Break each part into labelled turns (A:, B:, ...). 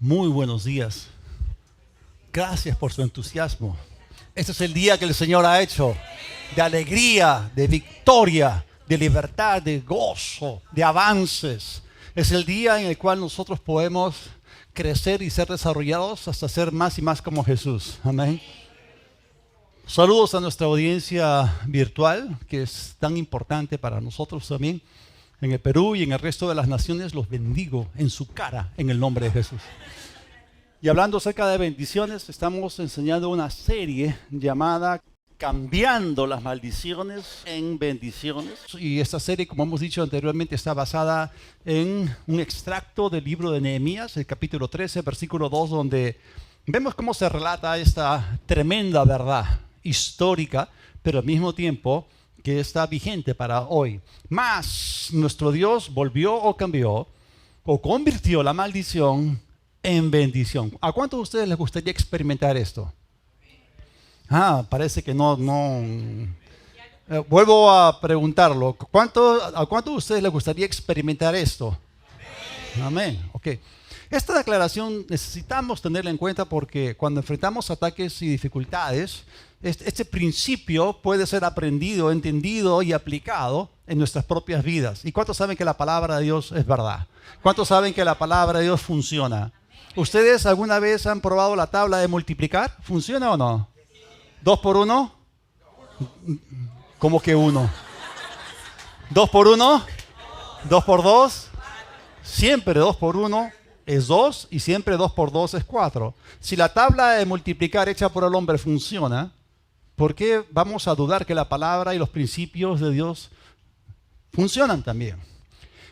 A: Muy buenos días. Gracias por su entusiasmo. Este es el día que el Señor ha hecho, de alegría, de victoria, de libertad, de gozo, de avances. Es el día en el cual nosotros podemos crecer y ser desarrollados hasta ser más y más como Jesús. Amén. Saludos a nuestra audiencia virtual, que es tan importante para nosotros también. En el Perú y en el resto de las naciones los bendigo en su cara, en el nombre de Jesús. Y hablando acerca de bendiciones, estamos enseñando una serie llamada Cambiando las maldiciones en bendiciones. Y esta serie, como hemos dicho anteriormente, está basada en un extracto del libro de Nehemías, el capítulo 13, versículo 2, donde vemos cómo se relata esta tremenda verdad histórica, pero al mismo tiempo que está vigente para hoy. Mas nuestro Dios volvió o cambió o convirtió la maldición en bendición. ¿A cuántos de ustedes les gustaría experimentar esto? Parece que no. Vuelvo a preguntarlo. ¿A cuántos de ustedes les gustaría experimentar esto? Amén. Ok. Esta declaración necesitamos tenerla en cuenta porque cuando enfrentamos ataques y dificultades, este principio puede ser aprendido, entendido y aplicado en nuestras propias vidas. ¿Y cuántos saben que la palabra de Dios es verdad? ¿Cuántos saben que la palabra de Dios funciona? ¿Ustedes alguna vez han probado la tabla de multiplicar? ¿Funciona o no? ¿2 por 1? ¿Cómo que 1? ¿2 por 1? ¿2 por 2? Siempre 2 por 1 es 2 y siempre 2 por 2 es 4. Si la tabla de multiplicar hecha por el hombre funciona, ¿por qué vamos a dudar que la palabra y los principios de Dios funcionan también?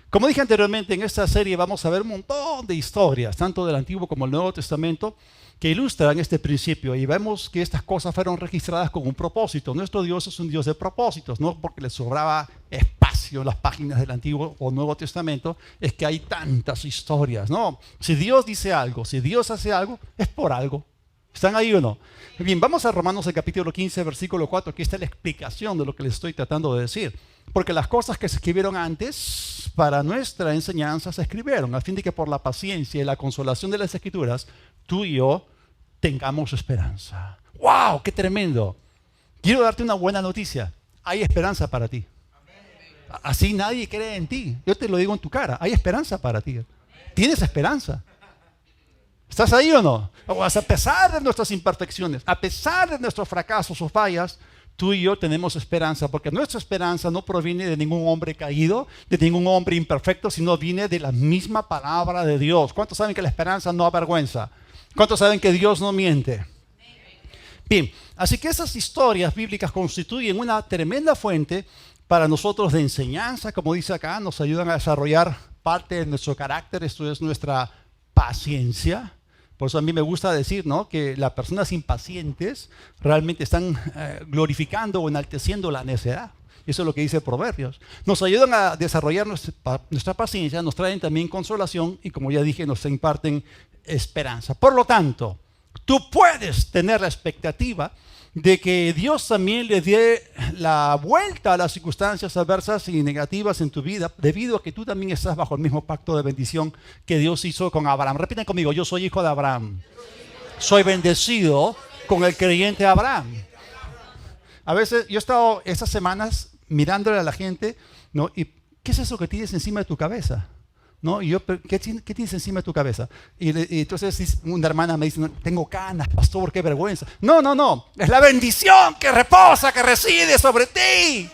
A: Como dije anteriormente, en esta serie vamos a ver un montón de historias, tanto del Antiguo como del Nuevo Testamento, que ilustran este principio. Y vemos que estas cosas fueron registradas con un propósito. Nuestro Dios es un Dios de propósitos, no porque le sobraba espacio en las páginas del Antiguo o Nuevo Testamento, es que hay tantas historias. No, si Dios dice algo, si Dios hace algo, es por algo. ¿Están ahí o no? Bien, vamos a Romanos el capítulo 15, versículo 4. Aquí está la explicación de lo que les estoy tratando de decir. Porque las cosas que se escribieron antes, para nuestra enseñanza se escribieron, a fin de que por la paciencia y la consolación de las Escrituras, tú y yo tengamos esperanza. ¡Wow! ¡Qué tremendo! Quiero darte una buena noticia. Hay esperanza para ti. Así nadie cree en ti. Yo te lo digo en tu cara. Hay esperanza para ti. Tienes esperanza. ¿Estás ahí o no? A pesar de nuestras imperfecciones, a pesar de nuestros fracasos o fallas, tú y yo tenemos esperanza, porque nuestra esperanza no proviene de ningún hombre caído, de ningún hombre imperfecto, sino viene de la misma palabra de Dios. ¿Cuántos saben que la esperanza no avergüenza? ¿Cuántos saben que Dios no miente? Bien, así que esas historias bíblicas constituyen una tremenda fuente para nosotros de enseñanza, como dice acá, nos ayudan a desarrollar parte de nuestro carácter, esto es nuestra paciencia. Por eso a mí me gusta decir, ¿no?, que las personas impacientes realmente están glorificando o enalteciendo la necedad. Eso es lo que dice Proverbios. Nos ayudan a desarrollar nuestra paciencia, nos traen también consolación y, como ya dije, nos imparten esperanza. Por lo tanto, tú puedes tener la expectativa de que Dios también le dé la vuelta a las circunstancias adversas y negativas en tu vida, debido a que tú también estás bajo el mismo pacto de bendición que Dios hizo con Abraham. Repiten conmigo: yo soy hijo de Abraham. Soy bendecido con el creyente Abraham. A veces yo he estado estas semanas mirándole a la gente, ¿no? ¿Y qué es eso que tienes encima de tu cabeza? ¿No? Y yo, ¿qué tienes encima de tu cabeza? Y entonces una hermana me dice: no, tengo canas, pastor, qué vergüenza. No, es la bendición que reposa, que reside sobre ti.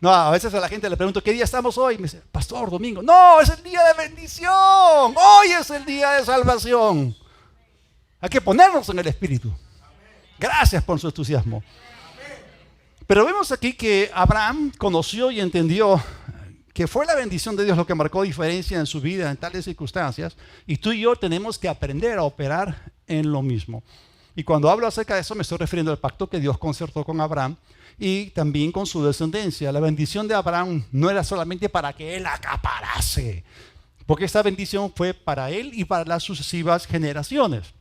A: No, a veces a la gente le pregunto: ¿qué día estamos hoy? Me dice: pastor, domingo. No, es el día de bendición. Hoy es el día de salvación. Hay que ponernos en el espíritu. Gracias por su entusiasmo. Pero vemos aquí que Abraham conoció y entendió que fue la bendición de Dios lo que marcó diferencia en su vida en tales circunstancias, y tú y yo tenemos que aprender a operar en lo mismo. Y cuando hablo acerca de eso me estoy refiriendo al pacto que Dios concertó con Abraham y también con su descendencia. La bendición de Abraham no era solamente para que él acaparase, porque esta bendición fue para él y para las sucesivas generaciones.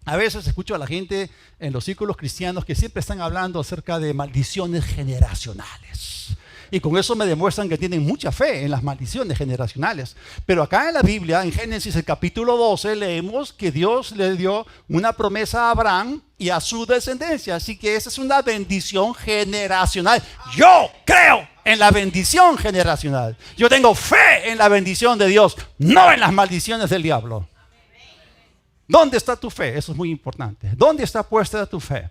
A: A veces escucho a la gente en los círculos cristianos que siempre están hablando acerca de maldiciones generacionales. Y con eso me demuestran que tienen mucha fe en las maldiciones generacionales. Pero acá en la Biblia, en Génesis el capítulo 12, leemos que Dios le dio una promesa a Abraham y a su descendencia. Así que esa es una bendición generacional. Yo creo en la bendición generacional. Yo tengo fe en la bendición de Dios, no en las maldiciones del diablo. ¿Dónde está tu fe? Eso es muy importante. ¿Dónde está puesta tu fe?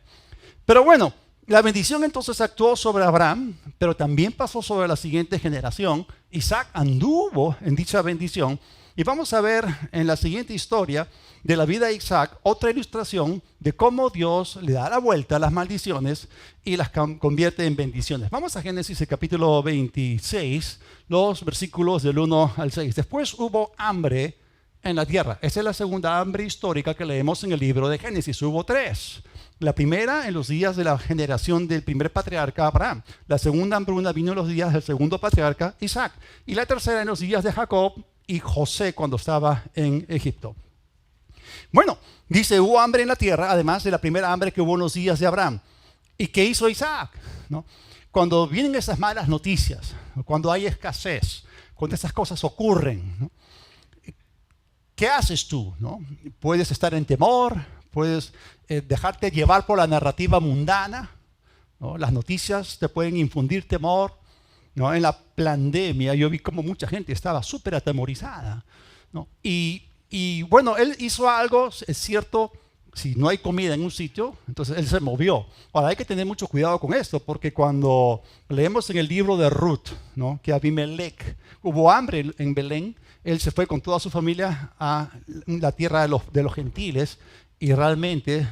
A: Pero bueno, la bendición entonces actuó sobre Abraham, pero también pasó sobre la siguiente generación. Isaac anduvo en dicha bendición. Y vamos a ver en la siguiente historia de la vida de Isaac otra ilustración de cómo Dios le da la vuelta a las maldiciones y las convierte en bendiciones. Vamos a Génesis el capítulo 26, los versículos del 1 al 6. Después hubo hambre en la tierra. Esa es la segunda hambre histórica que leemos en el libro de Génesis. Hubo tres. La primera en los días de la generación del primer patriarca Abraham. La segunda hambruna vino en los días del segundo patriarca Isaac. Y la tercera en los días de Jacob y José cuando estaba en Egipto. Bueno, dice, hubo hambre en la tierra, además de la primera hambre que hubo en los días de Abraham. ¿Y qué hizo Isaac? ¿No? Cuando vienen esas malas noticias, cuando hay escasez, cuando esas cosas ocurren, ¿no? ¿Qué haces tú? ¿No? Puedes estar en temor, puedes dejarte llevar por la narrativa mundana, ¿no? Las noticias te pueden infundir temor, ¿no? En la pandemia yo vi como mucha gente estaba súper atemorizada, ¿no? Y bueno, él hizo algo, es cierto, si no hay comida en un sitio, entonces él se movió. Ahora hay que tener mucho cuidado con esto, porque cuando leemos en el libro de Ruth, ¿no? Que Abimelech, hubo hambre en Belén, él se fue con toda su familia a la tierra de los gentiles y realmente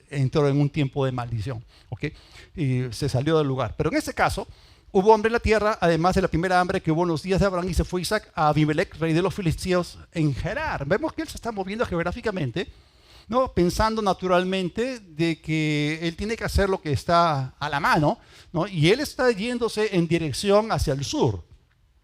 A: entró en un tiempo de maldición, ¿okay? Y se salió del lugar. Pero en este caso, hubo hambre en la tierra, además de la primera hambre que hubo en los días de Abraham, y se fue Isaac a Abimelech, rey de los filisteos, en Gerar. Vemos que él se está moviendo geográficamente, ¿no? Pensando naturalmente de que él tiene que hacer lo que está a la mano, ¿no? Y él está yéndose en dirección hacia el sur.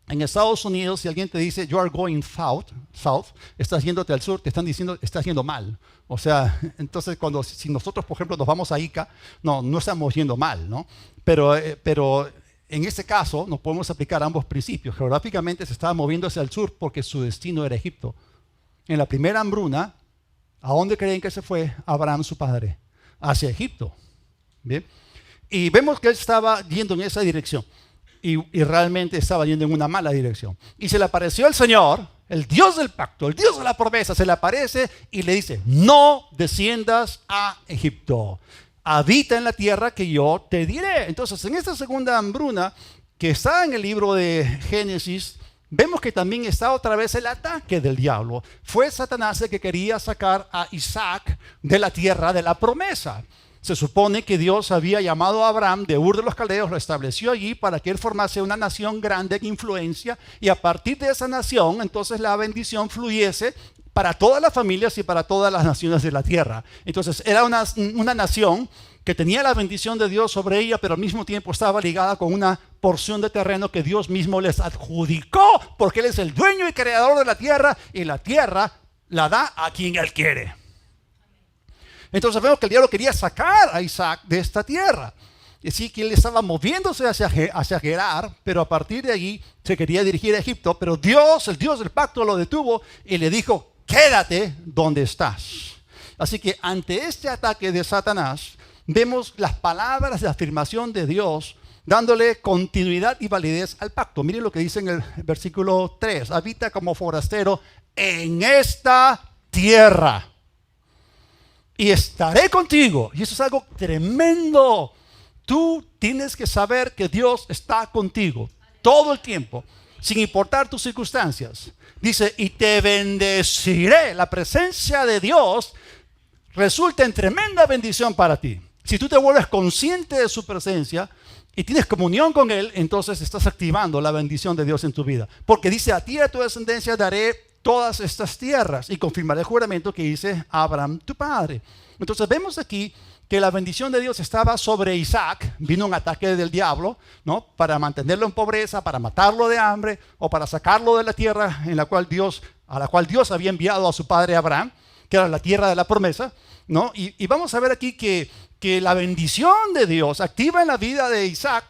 A: En Estados Unidos, si alguien te dice, you are going south, estás yéndote al sur, te están diciendo, estás yendo mal. O sea, entonces si nosotros, por ejemplo, nos vamos a Ica, no estamos yendo mal, ¿no? Pero en este caso, no podemos aplicar ambos principios. Geográficamente se estaba moviendo hacia el sur porque su destino era Egipto. En la primera hambruna, ¿a dónde creen que se fue Abraham, su padre? Hacia Egipto. ¿Bien? Y vemos que él estaba yendo en esa dirección. Y realmente estaba yendo en una mala dirección. Y se le apareció el Señor, el Dios del pacto, el Dios de la promesa, se le aparece y le dice, no desciendas a Egipto. Habita en la tierra que yo te diré. Entonces, en esta segunda hambruna que está en el libro de Génesis, vemos que también está otra vez el ataque del diablo. Fue Satanás el que quería sacar a Isaac de la tierra de la promesa. Se supone que Dios había llamado a Abraham de Ur de los Caldeos, lo estableció allí para que él formase una nación grande en influencia, y a partir de esa nación, entonces la bendición fluyese para todas las familias y para todas las naciones de la tierra. Entonces era una nación que tenía la bendición de Dios sobre ella, pero al mismo tiempo estaba ligada con una porción de terreno que Dios mismo les adjudicó, porque Él es el dueño y creador de la tierra, y la tierra la da a quien Él quiere. Entonces vemos que el diablo quería sacar a Isaac de esta tierra. Y así que él estaba moviéndose hacia Gerar, pero a partir de allí se quería dirigir a Egipto. Pero Dios, el Dios del pacto, lo detuvo y le dijo, quédate donde estás. Así que ante este ataque de Satanás, vemos las palabras de afirmación de Dios dándole continuidad y validez al pacto. Miren lo que dice en el versículo 3. Habita como forastero en esta tierra. Y estaré contigo. Y eso es algo tremendo. Tú tienes que saber que Dios está contigo todo el tiempo, sin importar tus circunstancias. Dice, y te bendeciré. La presencia de Dios resulta en tremenda bendición para ti. Si tú te vuelves consciente de su presencia y tienes comunión con Él, entonces estás activando la bendición de Dios en tu vida. Porque dice, a ti y a tu descendencia daré todas estas tierras y confirmaré el juramento que hice a Abraham, tu padre. Entonces vemos aquí que la bendición de Dios estaba sobre Isaac. Vino un ataque del diablo, ¿no? Para mantenerlo en pobreza, para matarlo de hambre o para sacarlo de la tierra a la cual Dios había enviado a su padre Abraham, que era la tierra de la promesa, ¿no? Y vamos a ver aquí que la bendición de Dios activa en la vida de Isaac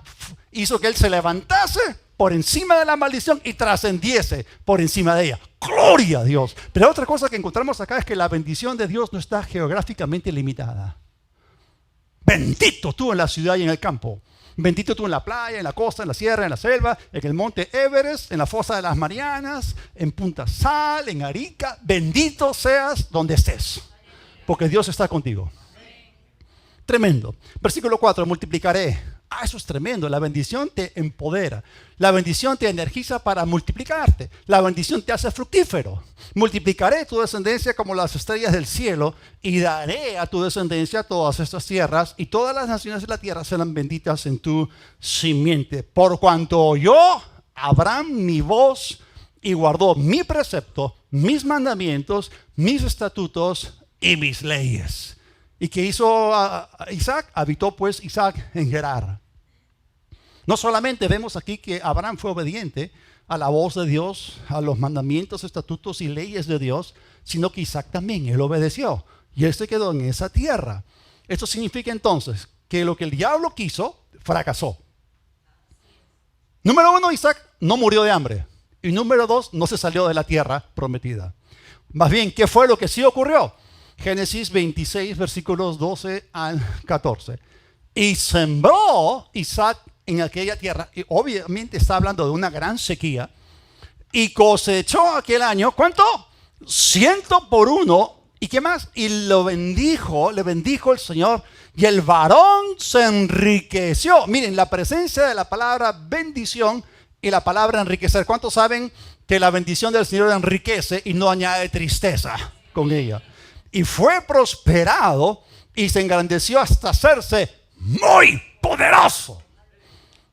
A: hizo que él se levantase por encima de la maldición y trascendiese por encima de ella. ¡Gloria a Dios! Pero otra cosa que encontramos acá es que la bendición de Dios no está geográficamente limitada. Bendito tú en la ciudad y en el campo. Bendito tú en la playa, en la costa, en la sierra, en la selva, en el monte Everest, en la fosa de las Marianas, en Punta Sal, en Arica. Bendito seas donde estés, porque Dios está contigo. Tremendo. Versículo 4, multiplicaré. Eso es tremendo. La bendición te empodera. La bendición te energiza para multiplicarte. La bendición te hace fructífero. Multiplicaré tu descendencia como las estrellas del cielo y daré a tu descendencia todas estas tierras y todas las naciones de la tierra serán benditas en tu simiente. Por cuanto oyó Abraham mi voz y guardó mi precepto, mis mandamientos, mis estatutos y mis leyes. ¿Y qué hizo Isaac? Habitó pues Isaac en Gerar. No solamente vemos aquí que Abraham fue obediente a la voz de Dios, a los mandamientos, estatutos y leyes de Dios, sino que Isaac también, él obedeció. Y él se quedó en esa tierra. Esto significa entonces que lo que el diablo quiso, fracasó. Número 1, Isaac no murió de hambre. Y número 2, no se salió de la tierra prometida. Más bien, ¿qué fue lo que sí ocurrió? Génesis 26, versículos 12 al 14. Y sembró Isaac en aquella tierra, y obviamente está hablando de una gran sequía, y cosechó aquel año, ¿cuánto? 100 por 1, ¿y qué más? Y le bendijo el Señor, y el varón se enriqueció. Miren, la presencia de la palabra bendición y la palabra enriquecer. ¿Cuántos saben que la bendición del Señor enriquece y no añade tristeza con ella? Y fue prosperado y se engrandeció hasta hacerse muy poderoso.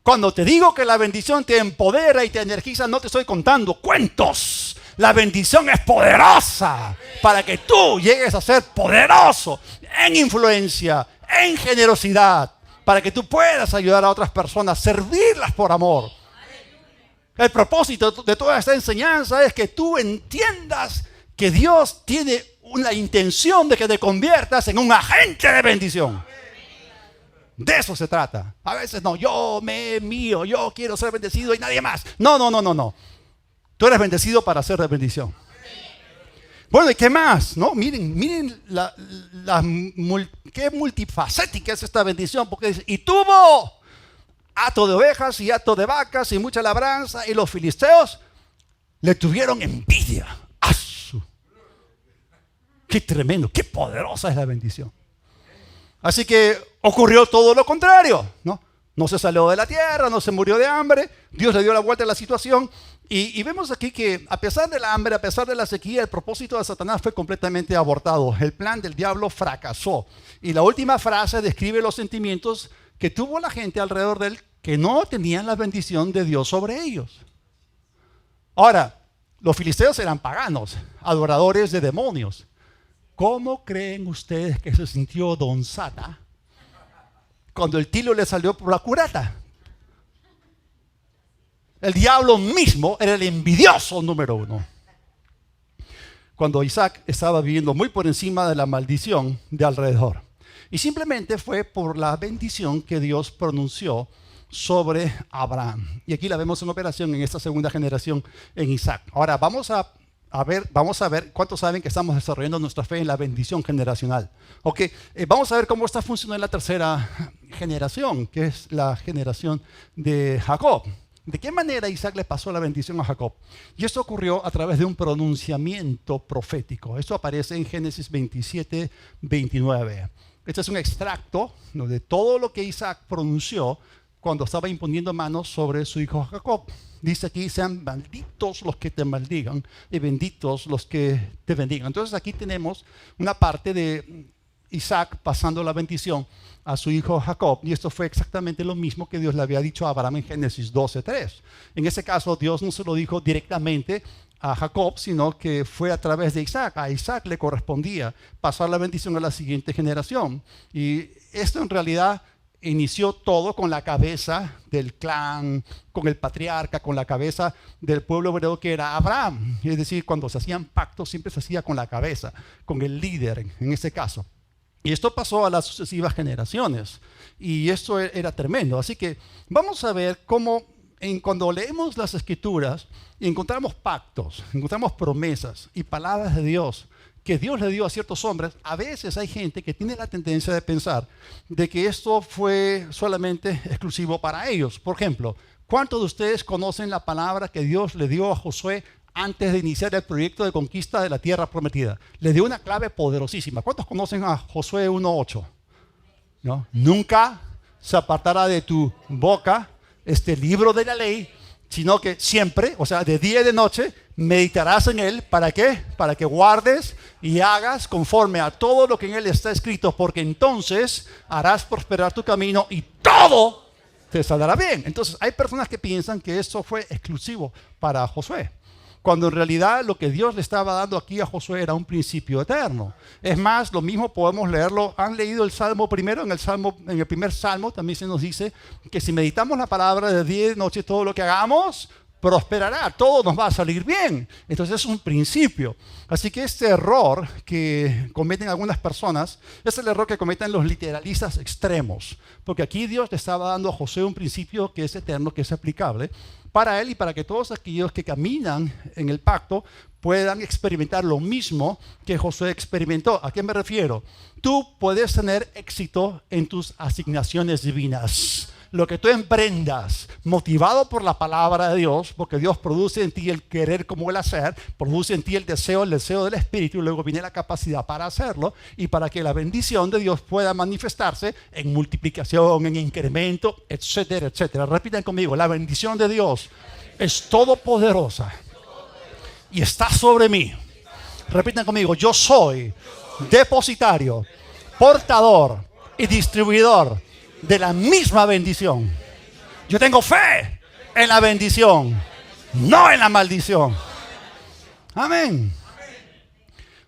A: Cuando te digo que la bendición te empodera y te energiza, no te estoy contando cuentos. La bendición es poderosa para que tú llegues a ser poderoso en influencia, en generosidad, para que tú puedas ayudar a otras personas, servirlas por amor. El propósito de toda esta enseñanza es que tú entiendas que Dios tiene una intención de que te conviertas en un agente de bendición. De eso se trata. A veces no, yo quiero ser bendecido y nadie más. No. Tú eres bendecido para ser de bendición. Bueno, ¿y qué más? ¿No? Miren qué multifacética es esta bendición. Porque dice, y tuvo hato de ovejas y hato de vacas y mucha labranza, y los filisteos le tuvieron envidia. Qué tremendo, qué poderosa es la bendición. Así que ocurrió todo lo contrario, ¿no? No se salió de la tierra, no se murió de hambre. Dios le dio la vuelta a la situación. Y vemos aquí que a pesar de la hambre, a pesar de la sequía, el propósito de Satanás fue completamente abortado. El plan del diablo fracasó. Y la última frase describe los sentimientos que tuvo la gente alrededor de él que no tenían la bendición de Dios sobre ellos. Ahora, los filisteos eran paganos, adoradores de demonios. ¿Cómo creen ustedes que se sintió Don Sata cuando el tiro le salió por la culata? El diablo mismo era el envidioso número 1. Cuando Isaac estaba viviendo muy por encima de la maldición de alrededor. Y simplemente fue por la bendición que Dios pronunció sobre Abraham. Y aquí la vemos en operación en esta segunda generación en Isaac. Ahora vamos a ver cuántos saben que estamos desarrollando nuestra fe en la bendición generacional. Vamos a ver cómo está funcionando la tercera generación, que es la generación de Jacob. ¿De qué manera Isaac le pasó la bendición a Jacob? Y esto ocurrió a través de un pronunciamiento profético. Esto aparece en Génesis 27, 29. Este es un extracto, ¿no?, de todo lo que Isaac pronunció cuando estaba imponiendo manos sobre su hijo Jacob. Dice aquí, sean malditos los que te maldigan y benditos los que te bendigan. Entonces aquí tenemos una parte de Isaac pasando la bendición a su hijo Jacob. Y esto fue exactamente lo mismo que Dios le había dicho a Abraham en Génesis 12:3. En ese caso, Dios no se lo dijo directamente a Jacob, sino que fue a través de Isaac. A Isaac le correspondía pasar la bendición a la siguiente generación. Y esto en realidad inició todo con la cabeza del clan, con el patriarca, con la cabeza del pueblo hebreo que era Abraham. Es decir, cuando se hacían pactos siempre se hacía con la cabeza, con el líder en ese caso. Y esto pasó a las sucesivas generaciones. Y esto era tremendo. Así que vamos a ver cómo cuando leemos las Escrituras y encontramos pactos, encontramos promesas y palabras de Dios que Dios le dio a ciertos hombres, a veces hay gente que tiene la tendencia de pensar de que esto fue solamente exclusivo para ellos. Por ejemplo, ¿cuántos de ustedes conocen la palabra que Dios le dio a Josué antes de iniciar el proyecto de conquista de la tierra prometida? Le dio una clave poderosísima. ¿Cuántos conocen a Josué 1:8? ¿No? Nunca se apartará de tu boca este libro de la ley, sino que siempre, o sea, de día y de noche, meditarás en él. ¿Para qué? Para que guardes y hagas conforme a todo lo que en él está escrito, porque entonces harás prosperar tu camino y todo te saldrá bien. Entonces, hay personas que piensan que esto fue exclusivo para Josué, cuando en realidad lo que Dios le estaba dando aquí a Josué era un principio eterno. Es más, lo mismo podemos leerlo. ¿Han leído el Salmo primero? En el primer Salmo también se nos dice que si meditamos la palabra de día y de noche, todo lo que hagamos prosperará, todo nos va a salir bien. Entonces es un principio. Así que este error que cometen algunas personas es el error que cometen los literalistas extremos, porque aquí Dios le estaba dando a Josué un principio que es eterno, que es aplicable para él y para que todos aquellos que caminan en el pacto puedan experimentar lo mismo que Josué experimentó. ¿A qué me refiero? Tú puedes tener éxito en tus asignaciones divinas. Lo que tú emprendas, motivado por la palabra de Dios, porque Dios produce en ti el querer como el hacer, produce en ti el deseo del Espíritu, y luego viene la capacidad para hacerlo, y para que la bendición de Dios pueda manifestarse en multiplicación, en incremento, etcétera, etcétera. Repitan conmigo: la bendición de Dios es todopoderosa y está sobre mí. Repitan conmigo: yo soy depositario, portador y distribuidor de la misma bendición. Yo tengo fe en la bendición, no en la maldición. Amén.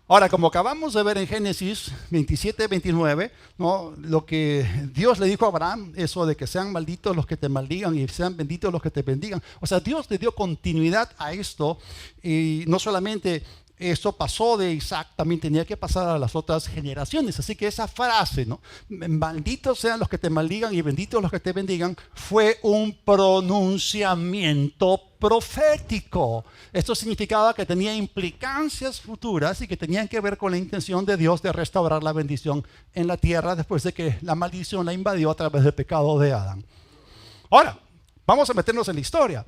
A: Ahora, como acabamos de ver en Génesis 27-29, ¿no?, lo que Dios le dijo a Abraham, eso de que sean malditos los que te maldigan y sean benditos los que te bendigan. O sea, Dios le dio continuidad a esto, y no solamente esto pasó de Isaac, también tenía que pasar a las otras generaciones. Así que esa frase, ¿no?, malditos sean los que te maldigan y benditos los que te bendigan, fue un pronunciamiento profético. Esto significaba que tenía implicancias futuras y que tenían que ver con la intención de Dios de restaurar la bendición en la tierra después de que la maldición la invadió a través del pecado de Adán. Ahora, vamos a meternos en la historia.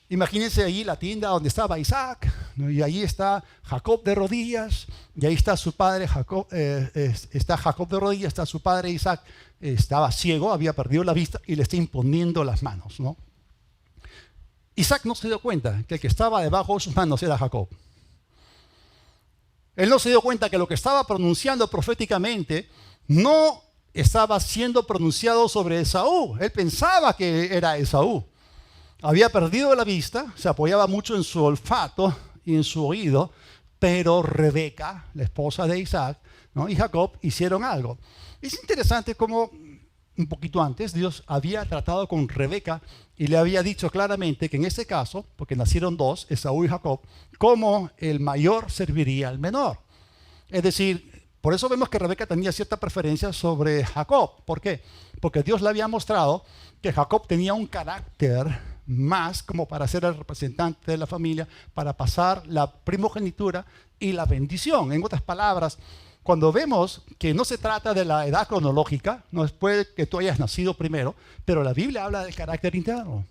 A: Imagínense ahí la tienda donde estaba Isaac, ¿no?, y ahí está Jacob de rodillas, y ahí está su padre Jacob, está Jacob de rodillas, está su padre Isaac, estaba ciego, había perdido la vista y le está imponiendo las manos, ¿no? Isaac no se dio cuenta que el que estaba debajo de sus manos era Jacob. Él no se dio cuenta que lo que estaba pronunciando proféticamente no estaba siendo pronunciado sobre Esaú. Él pensaba que era Esaú. Había perdido la vista, se apoyaba mucho en su olfato y en su oído, pero Rebeca, la esposa de Isaac, ¿no?, y Jacob hicieron algo. Es interesante cómo un poquito antes Dios había tratado con Rebeca y le había dicho claramente que en ese caso, porque nacieron dos, Esaú y Jacob, como el mayor serviría al menor. Es decir, por eso vemos que Rebeca tenía cierta preferencia sobre Jacob. ¿Por qué? Porque Dios le había mostrado que Jacob tenía un carácter más como para ser el representante de la familia, para pasar la primogenitura y la bendición. En otras palabras, cuando vemos que no se trata de la edad cronológica, no es puede que tú hayas nacido primero, pero la Biblia habla del carácter interno.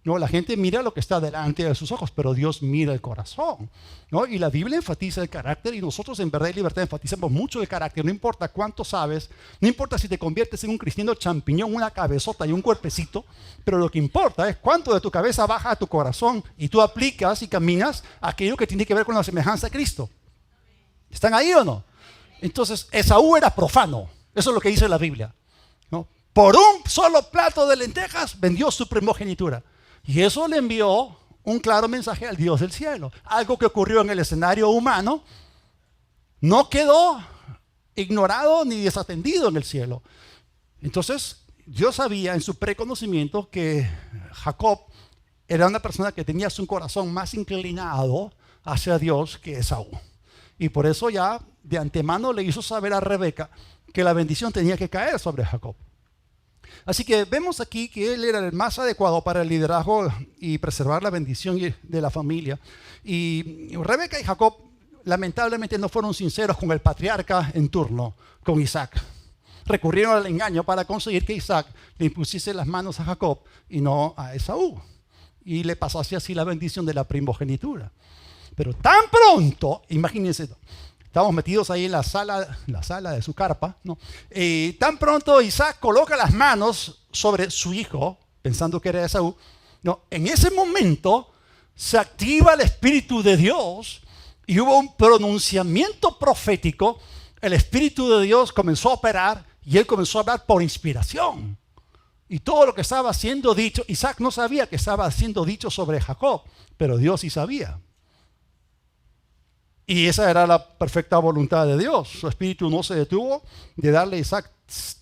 A: No, la gente mira lo que está delante de sus ojos, pero Dios mira el corazón, ¿no? Y la Biblia enfatiza el carácter, y nosotros en Verdad y Libertad enfatizamos mucho el carácter. No importa cuánto sabes, no importa si te conviertes en un cristiano champiñón, una cabezota y un cuerpecito, pero lo que importa es cuánto de tu cabeza baja a tu corazón y tú aplicas y caminas aquello que tiene que ver con la semejanza a Cristo. ¿Están ahí o no? Entonces, Esaú era profano. Eso es lo que dice la Biblia, ¿no? Por un solo plato de lentejas vendió su primogenitura. Y eso le envió un claro mensaje al Dios del cielo. Algo que ocurrió en el escenario humano no quedó ignorado ni desatendido en el cielo. Entonces, Dios sabía en su preconocimiento que Jacob era una persona que tenía su corazón más inclinado hacia Dios que Esaú. Y por eso ya de antemano le hizo saber a Rebeca que la bendición tenía que caer sobre Jacob. Así que vemos aquí que él era el más adecuado para el liderazgo y preservar la bendición de la familia. Y Rebeca y Jacob lamentablemente no fueron sinceros con el patriarca en turno, con Isaac. Recurrieron al engaño para conseguir que Isaac le impusiese las manos a Jacob y no a Esaú. Y le pasase así la bendición de la primogenitura. Pero tan pronto, imagínense, estamos metidos ahí en la sala de su carpa, ¿no? Tan pronto Isaac coloca las manos sobre su hijo, pensando que era Esaú, ¿no? En ese momento se activa el Espíritu de Dios y hubo un pronunciamiento profético. El Espíritu de Dios comenzó a operar y él comenzó a hablar por inspiración. Y todo lo que estaba siendo dicho, Isaac no sabía que estaba siendo dicho sobre Jacob, pero Dios sí sabía. Y esa era la perfecta voluntad de Dios. Su espíritu no se detuvo de darle a Isaac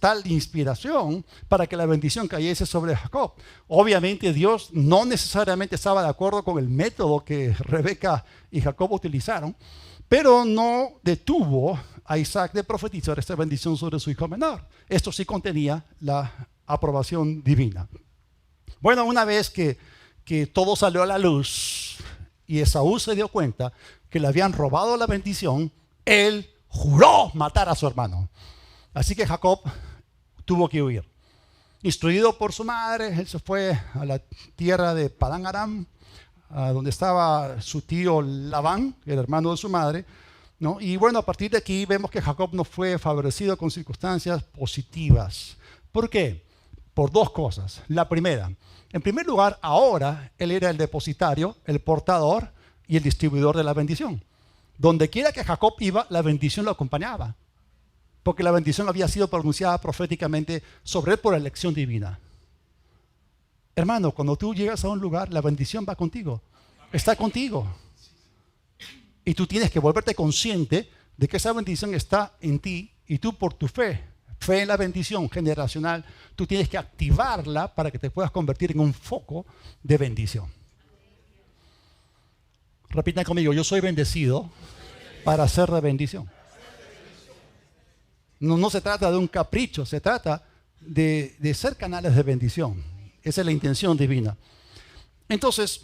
A: tal inspiración para que la bendición cayese sobre Jacob. Obviamente Dios no necesariamente estaba de acuerdo con el método que Rebeca y Jacob utilizaron, pero no detuvo a Isaac de profetizar esta bendición sobre su hijo menor. Esto sí contenía la aprobación divina. Bueno, una vez que todo salió a la luz y Esaú se dio cuenta que le habían robado la bendición, él juró matar a su hermano. Así que Jacob tuvo que huir. Instruido por su madre, él se fue a la tierra de Padán Aram, donde estaba su tío Labán, el hermano de su madre, ¿no? Y bueno, a partir de aquí vemos que Jacob no fue favorecido con circunstancias positivas. ¿Por qué? Por dos cosas. La primera, en primer lugar, ahora él era el depositario, el portador y el distribuidor de la bendición. Donde quiera que Jacob iba, la bendición lo acompañaba. Porque la bendición había sido pronunciada proféticamente sobre él por elección divina. Hermano, cuando tú llegas a un lugar, la bendición va contigo. Está contigo. Y tú tienes que volverte consciente de que esa bendición está en ti y tú por tu fe en la bendición generacional, tú tienes que activarla para que te puedas convertir en un foco de bendición. Repitan conmigo, yo soy bendecido para ser de bendición. No se trata de un capricho, se trata de ser canales de bendición. Esa es la intención divina. Entonces,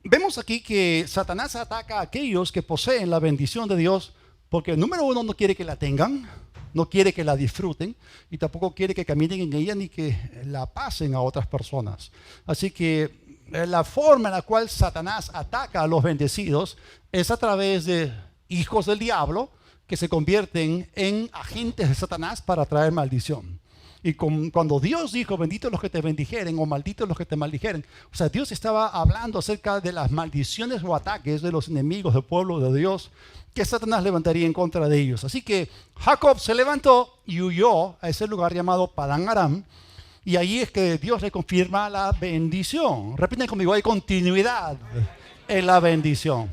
A: vemos aquí que Satanás ataca a aquellos que poseen la bendición de Dios porque, número uno, no quiere que la tengan, no quiere que la disfruten y tampoco quiere que caminen en ella ni que la pasen a otras personas. Así que la forma en la cual Satanás ataca a los bendecidos es a través de hijos del diablo que se convierten en agentes de Satanás para traer maldición. Y cuando Dios dijo, benditos los que te bendijeren o malditos los que te maldijeren, o sea, Dios estaba hablando acerca de las maldiciones o ataques de los enemigos del pueblo de Dios que Satanás levantaría en contra de ellos. Así que Jacob se levantó y huyó a ese lugar llamado Padán Aram, y ahí es que Dios le confirma la bendición. Repiten conmigo, hay continuidad en la bendición.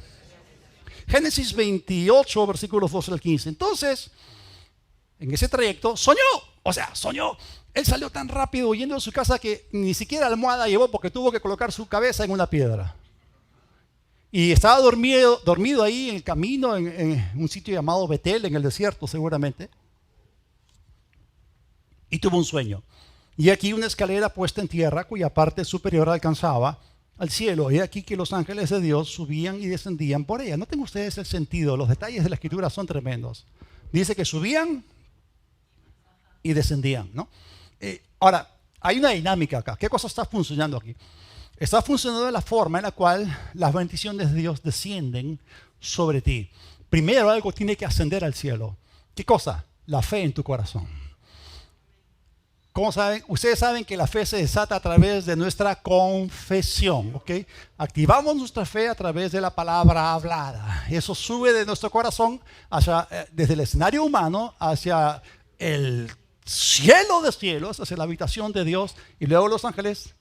A: Génesis 28, versículos 12 al 15. Entonces, en ese trayecto, soñó. Él salió tan rápido huyendo de su casa que ni siquiera almohada llevó porque tuvo que colocar su cabeza en una piedra. Y estaba dormido ahí en el camino, en un sitio llamado Betel, en el desierto seguramente. Y tuvo un sueño. Y aquí una escalera puesta en tierra cuya parte superior alcanzaba al cielo. Y aquí que los ángeles de Dios subían y descendían por ella. Noten ustedes el sentido, los detalles de la escritura son tremendos. Dice que subían y descendían, ¿no? Ahora, hay una dinámica acá. ¿Qué cosa está funcionando aquí? Está funcionando de la forma en la cual las bendiciones de Dios descienden sobre ti. Primero algo tiene que ascender al cielo. ¿Qué cosa? La fe en tu corazón. ¿Cómo saben? Ustedes saben que la fe se desata a través de nuestra confesión, ¿ok? Activamos nuestra fe a través de la palabra hablada. Eso sube de nuestro corazón desde el escenario humano hacia el cielo de cielos, hacia la habitación de Dios, y luego los ángeles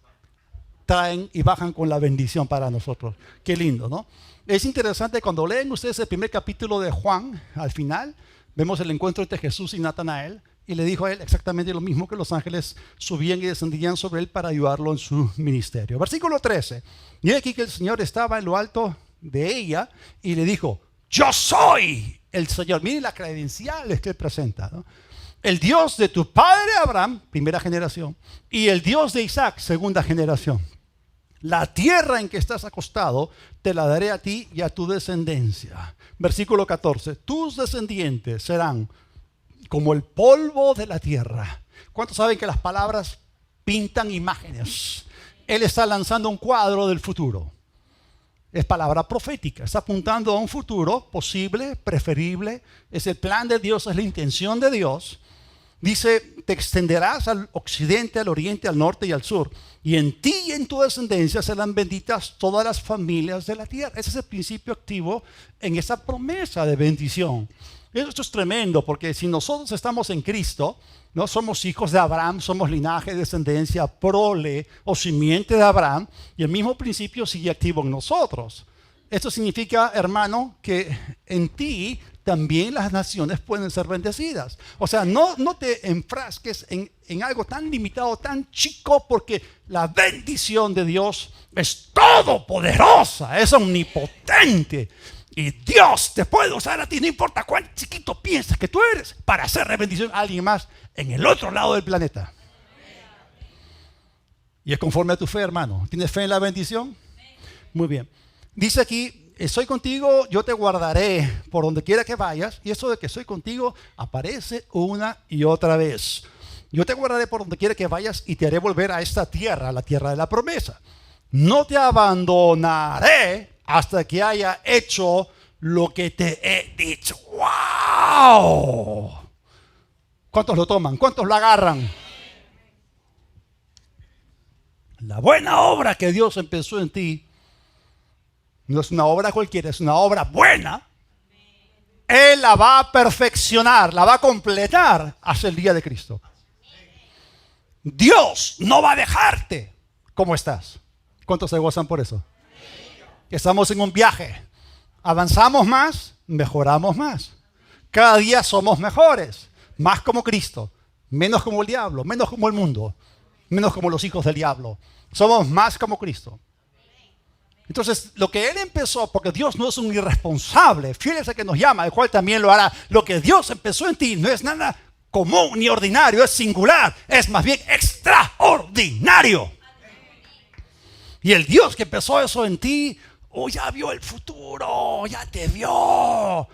A: traen y bajan con la bendición para nosotros. Qué lindo, ¿no? Es interesante cuando leen ustedes el primer capítulo de Juan, al final, vemos el encuentro entre Jesús y Natanael, y le dijo a él exactamente lo mismo, que los ángeles subían y descendían sobre él para ayudarlo en su ministerio. Versículo 13. Y aquí que el Señor estaba en lo alto de ella y le dijo, yo soy el Señor. Miren las credenciales que Él presenta, ¿no? El Dios de tu padre Abraham, primera generación, y el Dios de Isaac, segunda generación. La tierra en que estás acostado te la daré a ti y a tu descendencia. Versículo 14. Tus descendientes serán como el polvo de la tierra. ¿Cuántos saben que las palabras pintan imágenes? Él está lanzando un cuadro del futuro. Es palabra profética. Está apuntando a un futuro posible, preferible. Es el plan de Dios, es la intención de Dios. Dice, te extenderás al occidente, al oriente, al norte y al sur. Y en ti y en tu descendencia serán benditas todas las familias de la tierra. Ese es el principio activo en esa promesa de bendición. Esto es tremendo porque si nosotros estamos en Cristo, no somos hijos de Abraham, somos linaje, descendencia, prole o simiente de Abraham. Y el mismo principio sigue activo en nosotros. Esto significa, hermano, que en ti también las naciones pueden ser bendecidas. O sea, no te enfrasques en algo tan limitado, tan chico, porque la bendición de Dios es todopoderosa, es omnipotente. Y Dios te puede usar a ti, no importa cuán chiquito piensas que tú eres, para hacer de bendición a alguien más en el otro lado del planeta. Y es conforme a tu fe, hermano. ¿Tienes fe en la bendición? Muy bien. Dice aquí, soy contigo, yo te guardaré por donde quiera que vayas. Y eso de que soy contigo aparece una y otra vez. Yo te guardaré por donde quiera que vayas y te haré volver a esta tierra, la tierra de la promesa. No te abandonaré hasta que haya hecho lo que te he dicho. ¡Wow! ¿Cuántos lo toman? ¿Cuántos lo agarran? La buena obra que Dios empezó en ti no es una obra cualquiera, es una obra buena. Él la va a perfeccionar, la va a completar hasta el día de Cristo. Dios no va a dejarte como estás. ¿Cuántos se gozan por eso? Estamos en un viaje. Avanzamos más, mejoramos más. Cada día somos mejores. Más como Cristo, menos como el diablo, menos como el mundo, menos como los hijos del diablo. Somos más como Cristo. Entonces, lo que Él empezó, porque Dios no es un irresponsable, fiel es el que nos llama, el cual también lo hará. Lo que Dios empezó en ti no es nada común ni ordinario, es singular, es más bien extraordinario. Y el Dios que empezó eso en ti, ya vio el futuro, ya te vio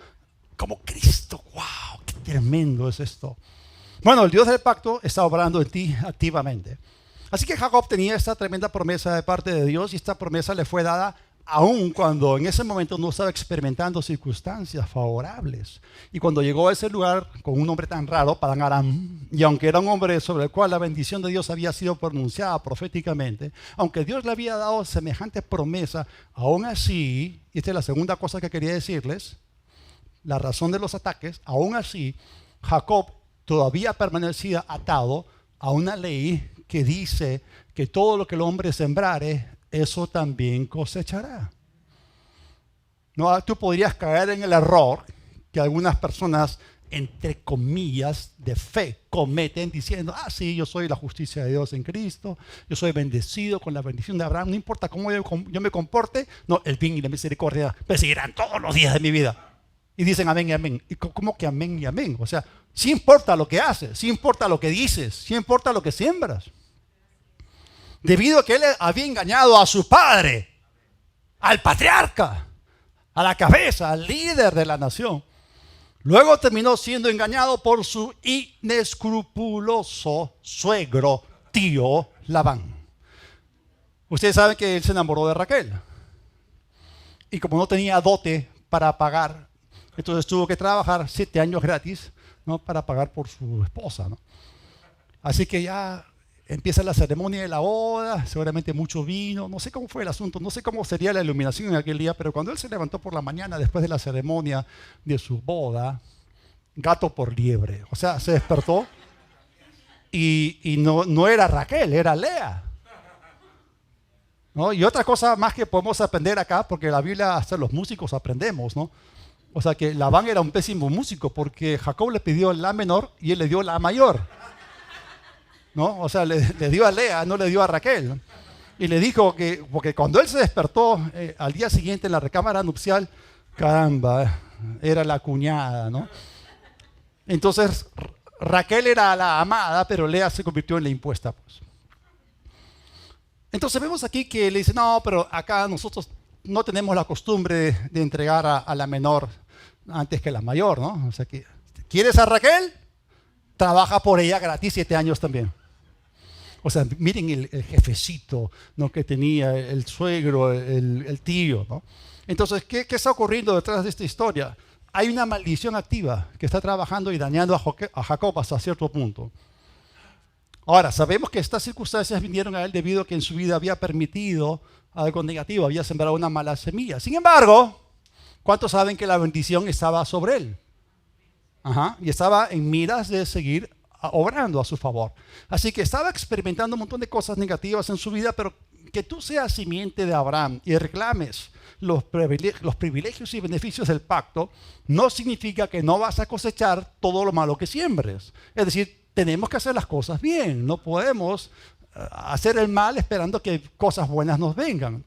A: como Cristo. ¡Wow! ¡Qué tremendo es esto! Bueno, el Dios del pacto está obrando en ti activamente. Así que Jacob tenía esta tremenda promesa de parte de Dios y esta promesa le fue dada aun cuando en ese momento no estaba experimentando circunstancias favorables. Y cuando llegó a ese lugar con un nombre tan raro, Padán Aram, y aunque era un hombre sobre el cual la bendición de Dios había sido pronunciada proféticamente, aunque Dios le había dado semejante promesa, aún así, y esta es la segunda cosa que quería decirles, la razón de los ataques, aún así, Jacob todavía permanecía atado a una ley que dice que todo lo que el hombre sembrare, eso también cosechará. No, tú podrías caer en el error que algunas personas, entre comillas, de fe cometen diciendo, sí, yo soy la justicia de Dios en Cristo, yo soy bendecido con la bendición de Abraham, no importa cómo yo me comporte, no, el bien y la misericordia me seguirán todos los días de mi vida. Y dicen amén y amén. ¿Y cómo que amén y amén? O sea, sí importa lo que haces, sí importa lo que dices, sí importa lo que siembras. Debido a que él había engañado a su padre, al patriarca, a la cabeza, al líder de la nación. Luego terminó siendo engañado por su inescrupuloso suegro, tío Labán. Ustedes saben que él se enamoró de Raquel. Y como no tenía dote para pagar, entonces tuvo que trabajar 7 años gratis, ¿no?, para pagar por su esposa, ¿no? Así que ya empieza la ceremonia de la boda, seguramente mucho vino, no sé cómo fue el asunto, no sé cómo sería la iluminación en aquel día, pero cuando él se levantó por la mañana después de la ceremonia de su boda, gato por liebre, o sea, se despertó y no era Raquel, era Lea, ¿no? Y otra cosa más que podemos aprender acá, porque la Biblia hasta los músicos aprendemos, ¿no? O sea que Labán era un pésimo músico porque Jacob le pidió la menor y él le dio la mayor, ¿no? O sea, le dio a Lea, no le dio a Raquel, ¿no? Y le dijo que, porque cuando él se despertó al día siguiente en la recámara nupcial, caramba, era la cuñada, ¿no? Entonces Raquel era la amada, pero Lea se convirtió en la impuesta, pues. Entonces vemos aquí que le dice, no, pero acá nosotros no tenemos la costumbre de entregar a la menor antes que la mayor, ¿no? O sea que, ¿quieres a Raquel? Trabaja por ella gratis 7 años también. O sea, miren el jefecito, ¿no?, que tenía el suegro, el tío, ¿no? Entonces, ¿qué está ocurriendo detrás de esta historia? Hay una maldición activa que está trabajando y dañando a Jacob hasta cierto punto. Ahora, sabemos que estas circunstancias vinieron a él debido a que en su vida había permitido algo negativo, había sembrado una mala semilla. Sin embargo, ¿cuántos saben que la bendición estaba sobre él? Y estaba en miras de seguir obrando a su favor. Así que estaba experimentando un montón de cosas negativas en su vida, pero que tú seas simiente de Abraham y reclames los privilegios y beneficios del pacto, no significa que no vas a cosechar todo lo malo que siembres. Es decir, tenemos que hacer las cosas bien, no podemos hacer el mal esperando que cosas buenas nos vengan.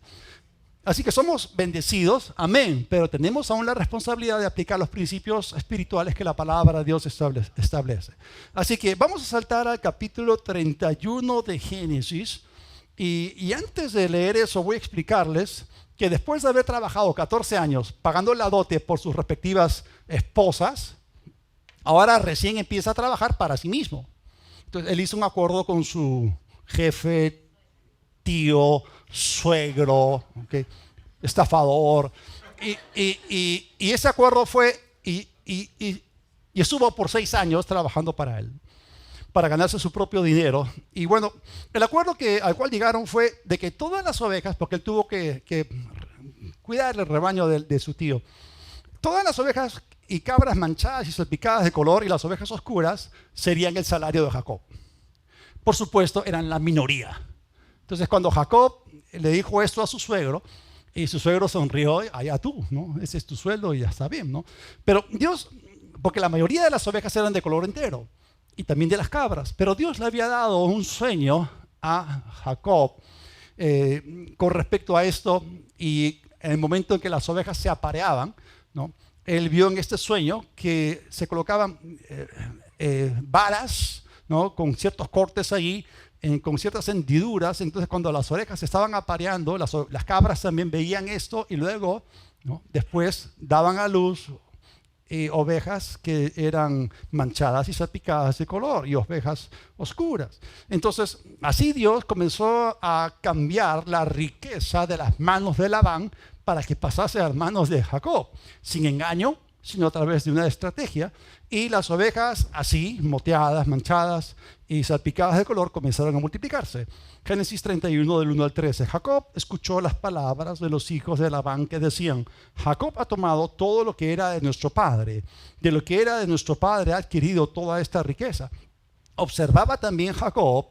A: Así que somos bendecidos, amén, pero tenemos aún la responsabilidad de aplicar los principios espirituales que la palabra de Dios establece. Así que vamos a saltar al capítulo 31 de Génesis y antes de leer eso voy a explicarles que después de haber trabajado 14 años pagando la dote por sus respectivas esposas, ahora recién empieza a trabajar para sí mismo. Entonces él hizo un acuerdo con su jefe, tío, suegro, ¿okay?, estafador, y ese acuerdo fue y estuvo por 6 años trabajando para él, para ganarse su propio dinero. Y bueno, el acuerdo al cual llegaron fue de que todas las ovejas, porque él tuvo que cuidar el rebaño de su tío, todas las ovejas y cabras manchadas y salpicadas de color y las ovejas oscuras serían el salario de Jacob. Por supuesto, eran la minoría. Entonces, cuando Jacob le dijo esto a su suegro, y su suegro sonrió, allá tú, ¿no? Ese es tu sueldo y ya está bien, ¿no? Pero Dios, porque la mayoría de las ovejas eran de color entero, y también de las cabras, pero Dios le había dado un sueño a Jacob con respecto a esto, y en el momento en que las ovejas se apareaban, ¿no?, él vio en este sueño que se colocaban varas, ¿no?, con ciertos cortes allí, con ciertas hendiduras. Entonces cuando las ovejas se estaban apareando, las cabras también veían esto y luego, ¿no?, después daban a luz ovejas que eran manchadas y salpicadas de color y ovejas oscuras. Entonces así Dios comenzó a cambiar la riqueza de las manos de Labán para que pasase a las manos de Jacob, sin engaño, sino a través de una estrategia. Y las ovejas así, moteadas, manchadas y salpicadas de color, comenzaron a multiplicarse. Génesis 31 del 1 al 13. Jacob escuchó las palabras de los hijos de Labán que decían: Jacob ha tomado todo lo que era de nuestro padre, de lo que era de nuestro padre ha adquirido toda esta riqueza. Observaba también Jacob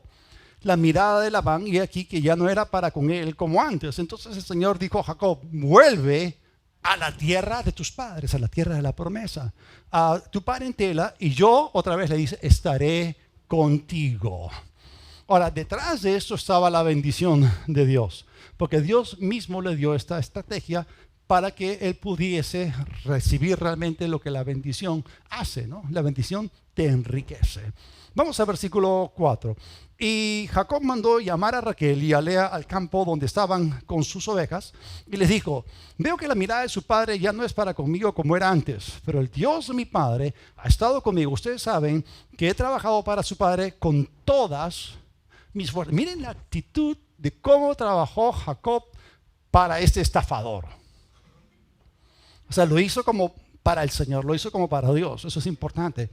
A: la mirada de Labán, y aquí que ya no era para con él como antes. Entonces el Señor dijo a Jacob: vuelve a la tierra de tus padres, a la tierra de la promesa, a tu parentela, y yo, otra vez le dice, estaré contigo. Ahora, detrás de esto estaba la bendición de Dios, porque Dios mismo le dio esta estrategia para que él pudiese recibir realmente lo que la bendición hace, ¿no? La bendición te enriquece. Vamos al versículo 4. Y Jacob mandó llamar a Raquel y a Lea al campo donde estaban con sus ovejas, y les dijo: veo que la mirada de su padre ya no es para conmigo como era antes, pero el Dios de mi padre ha estado conmigo. Ustedes saben que he trabajado para su padre con todas mis fuerzas. Miren la actitud de cómo trabajó Jacob para este estafador. O sea, lo hizo como para el Señor, lo hizo como para Dios. Eso es importante.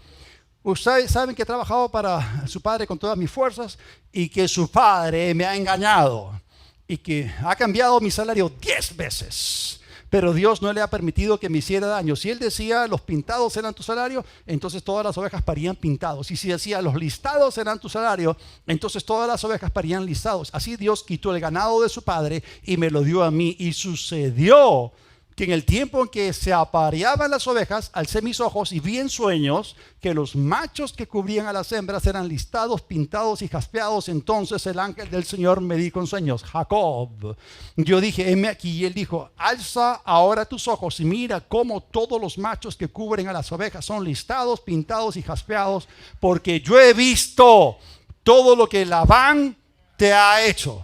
A: Ustedes saben que he trabajado para su padre con todas mis fuerzas y que su padre me ha engañado y que ha cambiado mi salario 10 veces. Pero Dios no le ha permitido que me hiciera daño. Si él decía los pintados eran tu salario, entonces todas las ovejas parían pintados. Y si decía los listados eran tu salario, entonces todas las ovejas parían listados. Así Dios quitó el ganado de su padre y me lo dio a mí. Y sucedió que en el tiempo en que se apareaban las ovejas, alcé mis ojos y vi en sueños que los machos que cubrían a las hembras eran listados, pintados y jaspeados. Entonces el ángel del Señor me dijo en sueños: Jacob. Yo dije: heme aquí. Y él dijo: alza ahora tus ojos y mira cómo todos los machos que cubren a las ovejas son listados, pintados y jaspeados, porque yo he visto todo lo que Labán te ha hecho.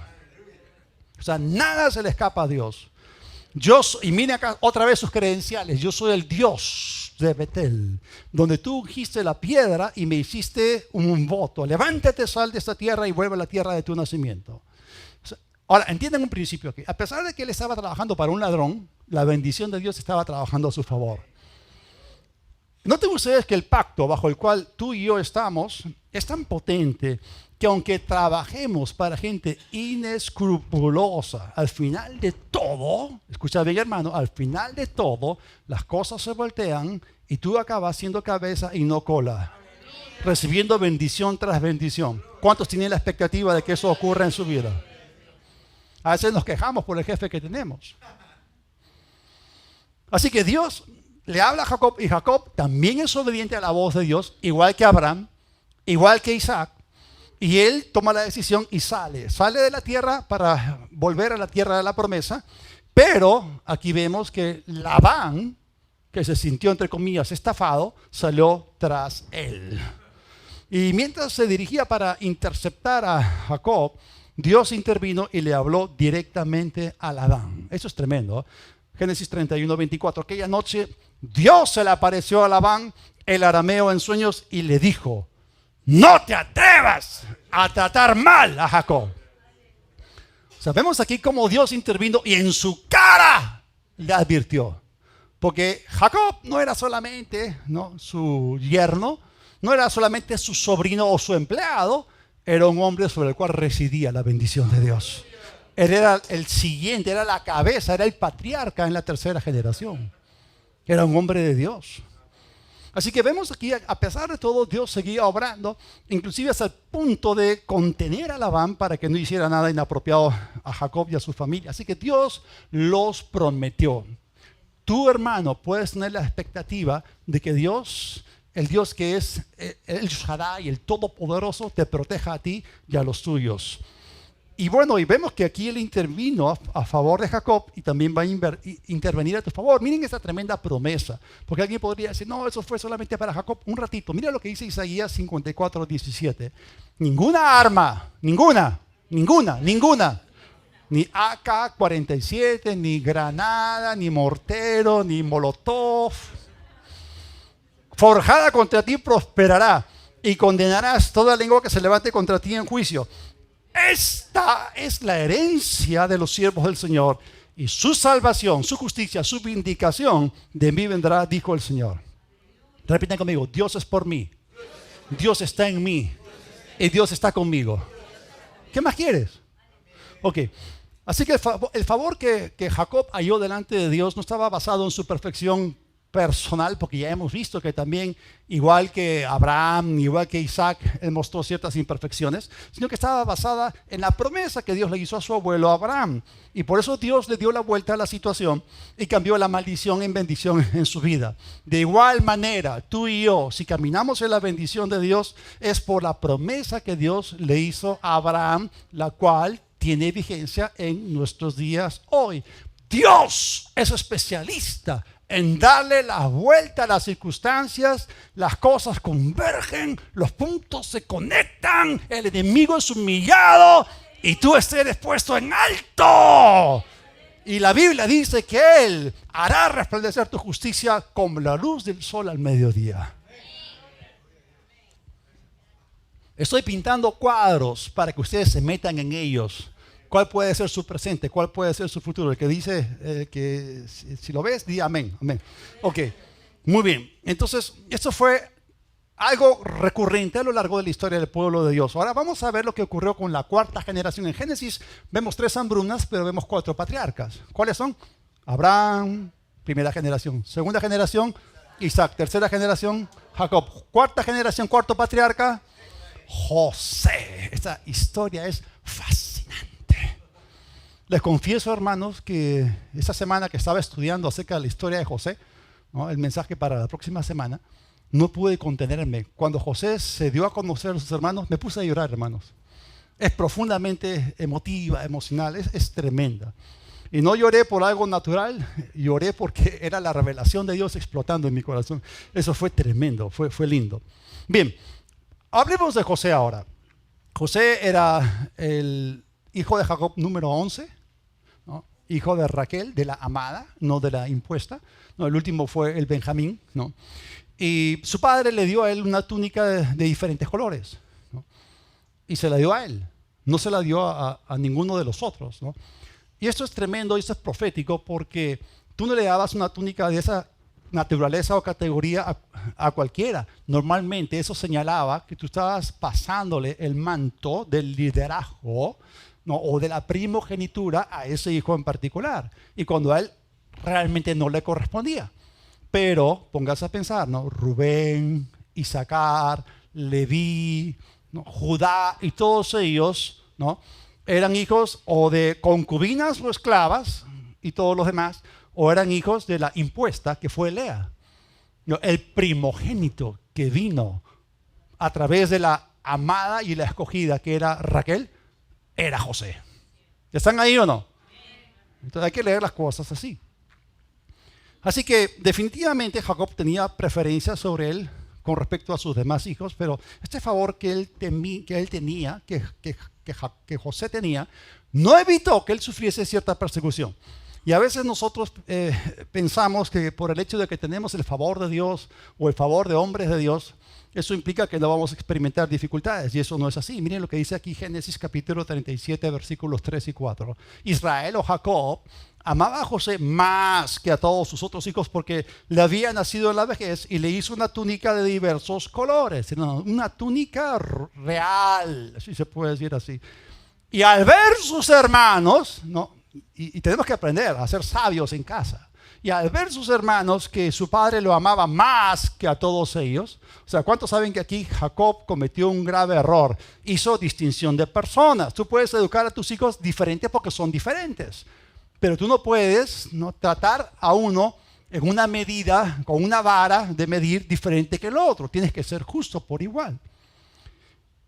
A: O sea, nada se le escapa a Dios. Y mire acá otra vez sus credenciales: yo soy el Dios de Betel, donde tú ungiste la piedra y me hiciste un voto. Levántate, sal de esta tierra y vuelve a la tierra de tu nacimiento. Ahora, entiendan un principio aquí. A pesar de que él estaba trabajando para un ladrón, la bendición de Dios estaba trabajando a su favor. Noten ustedes que el pacto bajo el cual tú y yo estamos es tan potente que aunque trabajemos para gente inescrupulosa, al final de todo, escucha bien, hermano, al final de todo, las cosas se voltean y tú acabas siendo cabeza y no cola, recibiendo bendición tras bendición. ¿Cuántos tienen la expectativa de que eso ocurra en su vida? A veces nos quejamos por el jefe que tenemos. Así que Dios le habla a Jacob, y Jacob también es obediente a la voz de Dios, igual que Abraham, igual que Isaac. Y él toma la decisión y sale de la tierra para volver a la tierra de la promesa. Pero aquí vemos que Labán, que se sintió entre comillas estafado, salió tras él. Y mientras se dirigía para interceptar a Jacob, Dios intervino y le habló directamente a Labán. Eso es tremendo. Génesis 31:24. Aquella noche Dios se le apareció a Labán, el arameo, en sueños y le dijo: no te atrevas a tratar mal a Jacob. Sabemos aquí cómo Dios intervino y en su cara le advirtió. Porque Jacob no era solamente, ¿no?, su yerno, no era solamente su sobrino o su empleado, era un hombre sobre el cual residía la bendición de Dios. Él era el siguiente, era la cabeza, era el patriarca en la tercera generación. Era un hombre de Dios. Así que vemos aquí, a pesar de todo, Dios seguía obrando, inclusive hasta el punto de contener a Labán para que no hiciera nada inapropiado a Jacob y a su familia. Así que Dios los prometió. Tu hermano, puedes tener la expectativa de que Dios, el Dios que es el Shaddai, el Todopoderoso, te proteja a ti y a los tuyos. Y bueno, y vemos que aquí él intervino a favor de Jacob y también va a intervenir a tu favor. Miren esta tremenda promesa, porque alguien podría decir: no, eso fue solamente para Jacob. Un ratito, mira lo que dice Isaías 54:17. Ninguna arma, ninguna, ni AK-47, ni granada, ni mortero, ni molotov, forjada contra ti prosperará, y condenarás toda lengua que se levante contra ti en juicio. Esta es la herencia de los siervos del Señor, y su salvación, su justicia, su vindicación de mí vendrá, dijo el Señor. Repiten conmigo: Dios es por mí, Dios está en mí y Dios está conmigo. ¿Qué más quieres? Ok, así que el favor que Jacob halló delante de Dios no estaba basado en su perfección personal, porque ya hemos visto que también, igual que Abraham, igual que Isaac, él mostró ciertas imperfecciones, sino que estaba basada en la promesa que Dios le hizo a su abuelo Abraham. Y por eso Dios le dio la vuelta a la situación y cambió la maldición en bendición en su vida. De igual manera, tú y yo, si caminamos en la bendición de Dios, es por la promesa que Dios le hizo a Abraham, la cual tiene vigencia en nuestros días hoy. Dios es especialista en darle la vuelta a las circunstancias. Las cosas convergen, los puntos se conectan, el enemigo es humillado y tú estés puesto en alto. Y la Biblia dice que Él hará resplandecer tu justicia como la luz del sol al mediodía. Estoy pintando cuadros para que ustedes se metan en ellos. ¿Cuál puede ser su presente? ¿Cuál puede ser su futuro? El que dice que si lo ves, di amén. Amén. Ok, muy bien. Entonces, esto fue algo recurrente a lo largo de la historia del pueblo de Dios. Ahora vamos a ver lo que ocurrió con la cuarta generación. En Génesis vemos 3 hambrunas, pero vemos 4 patriarcas. ¿Cuáles son? Abraham, primera generación. Segunda generación, Isaac. Tercera generación, Jacob. Cuarta generación, cuarto patriarca, José. Esta historia es fascinante. Les confieso, hermanos, que esa semana que estaba estudiando acerca de la historia de José, ¿no?, el mensaje para la próxima semana, no pude contenerme. Cuando José se dio a conocer a sus hermanos, me puse a llorar, hermanos. Es profundamente emotiva, emocional, es tremenda. Y no lloré por algo natural, lloré porque era la revelación de Dios explotando en mi corazón. Eso fue tremendo, fue lindo. Bien, hablemos de José ahora. José era el hijo de Jacob número 11, ¿no?, hijo de Raquel, de la amada, no de la impuesta. No, el último fue el Benjamín, ¿no? Y su padre le dio a él una túnica de diferentes colores, ¿no?, y se la dio a él, no se la dio a ninguno de los otros, ¿no? Y esto es tremendo y esto es profético, porque tú no le dabas una túnica de esa naturaleza o categoría a cualquiera. Normalmente eso señalaba que tú estabas pasándole el manto del liderazgo, ¿no?, o de la primogenitura a ese hijo en particular, y cuando a él realmente no le correspondía. Pero póngase a pensar, ¿no?, Rubén, Isaacar, Leví, ¿no?, Judá y todos ellos, ¿no?, eran hijos o de concubinas o esclavas, y todos los demás, o eran hijos de la impuesta, que fue Lea. ¿No? El primogénito que vino a través de la amada y la escogida, que era Raquel, era José. ¿Están ahí o no? Entonces hay que leer las cosas así. Así que definitivamente Jacob tenía preferencia sobre él con respecto a sus demás hijos, pero este favor que José tenía, no evitó que él sufriese cierta persecución. Y a veces nosotros pensamos que por el hecho de que tenemos el favor de Dios o el favor de hombres de Dios, eso implica que no vamos a experimentar dificultades, y eso no es así. Miren lo que dice aquí Génesis capítulo 37, versículos 3 y 4. Israel o Jacob amaba a José más que a todos sus otros hijos, porque le había nacido en la vejez y le hizo una túnica de diversos colores, una túnica real, si se puede decir así. Y al ver sus hermanos, ¿no?, y tenemos que aprender a ser sabios en casa. Y al ver sus hermanos que su padre lo amaba más que a todos ellos, o sea, ¿cuántos saben que aquí Jacob cometió un grave error? Hizo distinción de personas. Tú puedes educar a tus hijos diferentes porque son diferentes, pero tú no puedes, ¿no?, tratar a uno en una medida, con una vara de medir diferente que el otro. Tienes que ser justo por igual.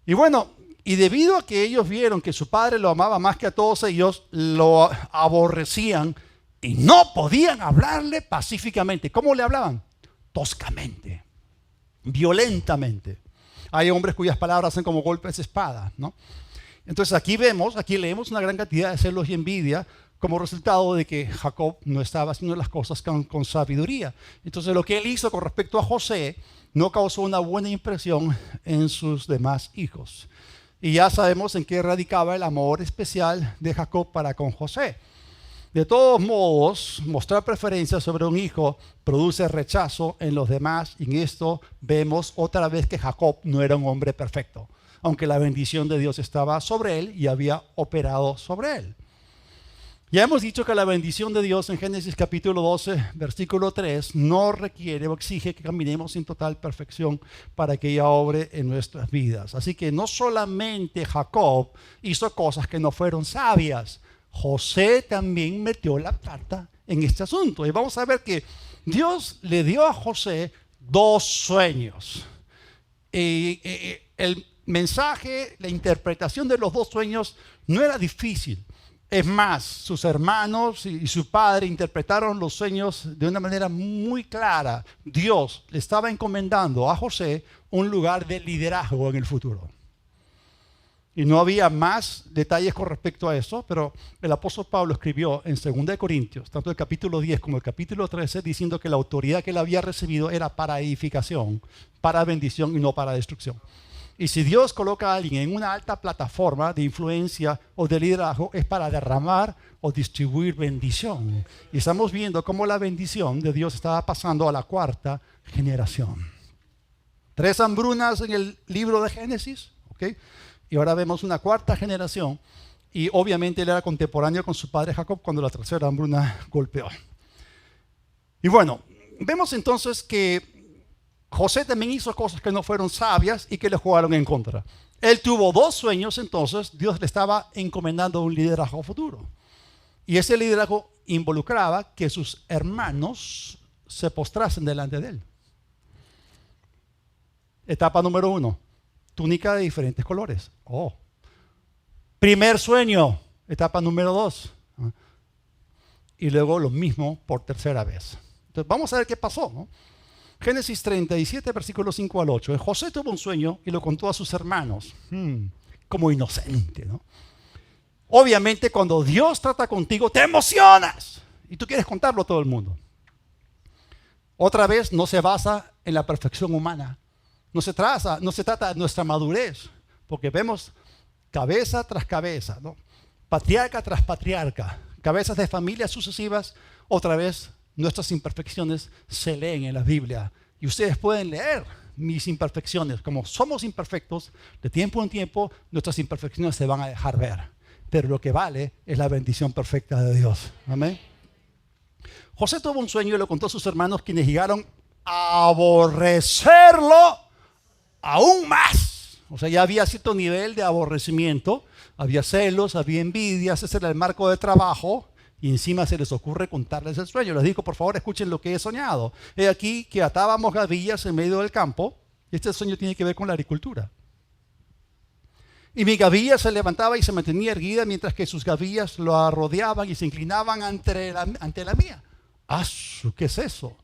A: Y bueno, y debido a que ellos vieron que su padre lo amaba más que a todos ellos, lo aborrecían y no podían hablarle pacíficamente. ¿Cómo le hablaban? Toscamente, violentamente. Hay hombres cuyas palabras son como golpes de espada, ¿no? Entonces aquí leemos una gran cantidad de celos y envidia como resultado de que Jacob no estaba haciendo las cosas con sabiduría. Entonces lo que él hizo con respecto a José no causó una buena impresión en sus demás hijos. Y ya sabemos en qué radicaba el amor especial de Jacob para con José. De todos modos, mostrar preferencia sobre un hijo produce rechazo en los demás, y en esto vemos otra vez que Jacob no era un hombre perfecto, aunque la bendición de Dios estaba sobre él y había operado sobre él. Ya hemos dicho que la bendición de Dios en Génesis capítulo 12, versículo 3, no requiere o exige que caminemos en total perfección para que ella obre en nuestras vidas. Así que no solamente Jacob hizo cosas que no fueron sabias, José también metió la pata en este asunto. Y vamos a ver que Dios le dio a José 2 sueños. El mensaje, la interpretación de los 2 sueños no era difícil. Es más, sus hermanos y su padre interpretaron los sueños de una manera muy clara. Dios le estaba encomendando a José un lugar de liderazgo en el futuro. Y no había más detalles con respecto a eso, pero el apóstol Pablo escribió en 2 Corintios, tanto el capítulo 10 como el capítulo 13, diciendo que la autoridad que él había recibido era para edificación, para bendición y no para destrucción. Y si Dios coloca a alguien en una alta plataforma de influencia o de liderazgo, es para derramar o distribuir bendición. Y estamos viendo cómo la bendición de Dios estaba pasando a la 4ª generación. 3 hambrunas en el libro de Génesis, ¿ok? Y ahora vemos una 4ª generación, y obviamente él era contemporáneo con su padre Jacob cuando la 3ª hambruna golpeó. Y bueno, vemos entonces que José también hizo cosas que no fueron sabias y que le jugaron en contra. Él tuvo 2 sueños, entonces Dios le estaba encomendando un liderazgo futuro. Y ese liderazgo involucraba que sus hermanos se postrasen delante de él. Etapa número 1, túnica de diferentes colores. Primer sueño, etapa número 2. Y luego lo mismo por tercera vez. Entonces vamos a ver qué pasó, ¿no? Génesis 37, versículos 5 al 8. José tuvo un sueño y lo contó a sus hermanos. Como inocente, ¿no? Obviamente cuando Dios trata contigo te emocionas y tú quieres contarlo a todo el mundo. Otra vez no se basa en la perfección humana. No se trata de nuestra madurez, porque vemos cabeza tras cabeza, ¿no? Patriarca tras patriarca, cabezas de familias sucesivas. Otra vez nuestras imperfecciones se leen en la Biblia y ustedes pueden leer mis imperfecciones. Como somos imperfectos, de tiempo en tiempo nuestras imperfecciones se van a dejar ver, pero lo que vale es la bendición perfecta de Dios. Amén. José tuvo un sueño y lo contó a sus hermanos, quienes llegaron a aborrecerlo aún más. O sea, ya había cierto nivel de aborrecimiento, había celos, había envidias, ese era el marco de trabajo. Y encima se les ocurre contarles el sueño. Les digo, por favor, escuchen lo que he soñado. He aquí que atábamos gavillas en medio del campo. Y este sueño tiene que ver con la agricultura. Y mi gavilla se levantaba y se mantenía erguida, mientras que sus gavillas lo rodeaban y se inclinaban ante la mía. ¿Qué es eso?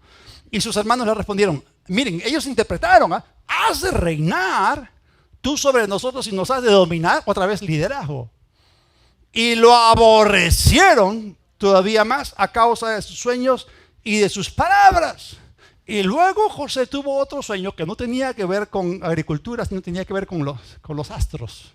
A: Y sus hermanos le respondieron, miren, ellos interpretaron, has de reinar tú sobre nosotros y nos has de dominar. Otra vez liderazgo. Y lo aborrecieron todavía más a causa de sus sueños y de sus palabras. Y luego José tuvo otro sueño que no tenía que ver con agricultura, sino tenía que ver con los astros.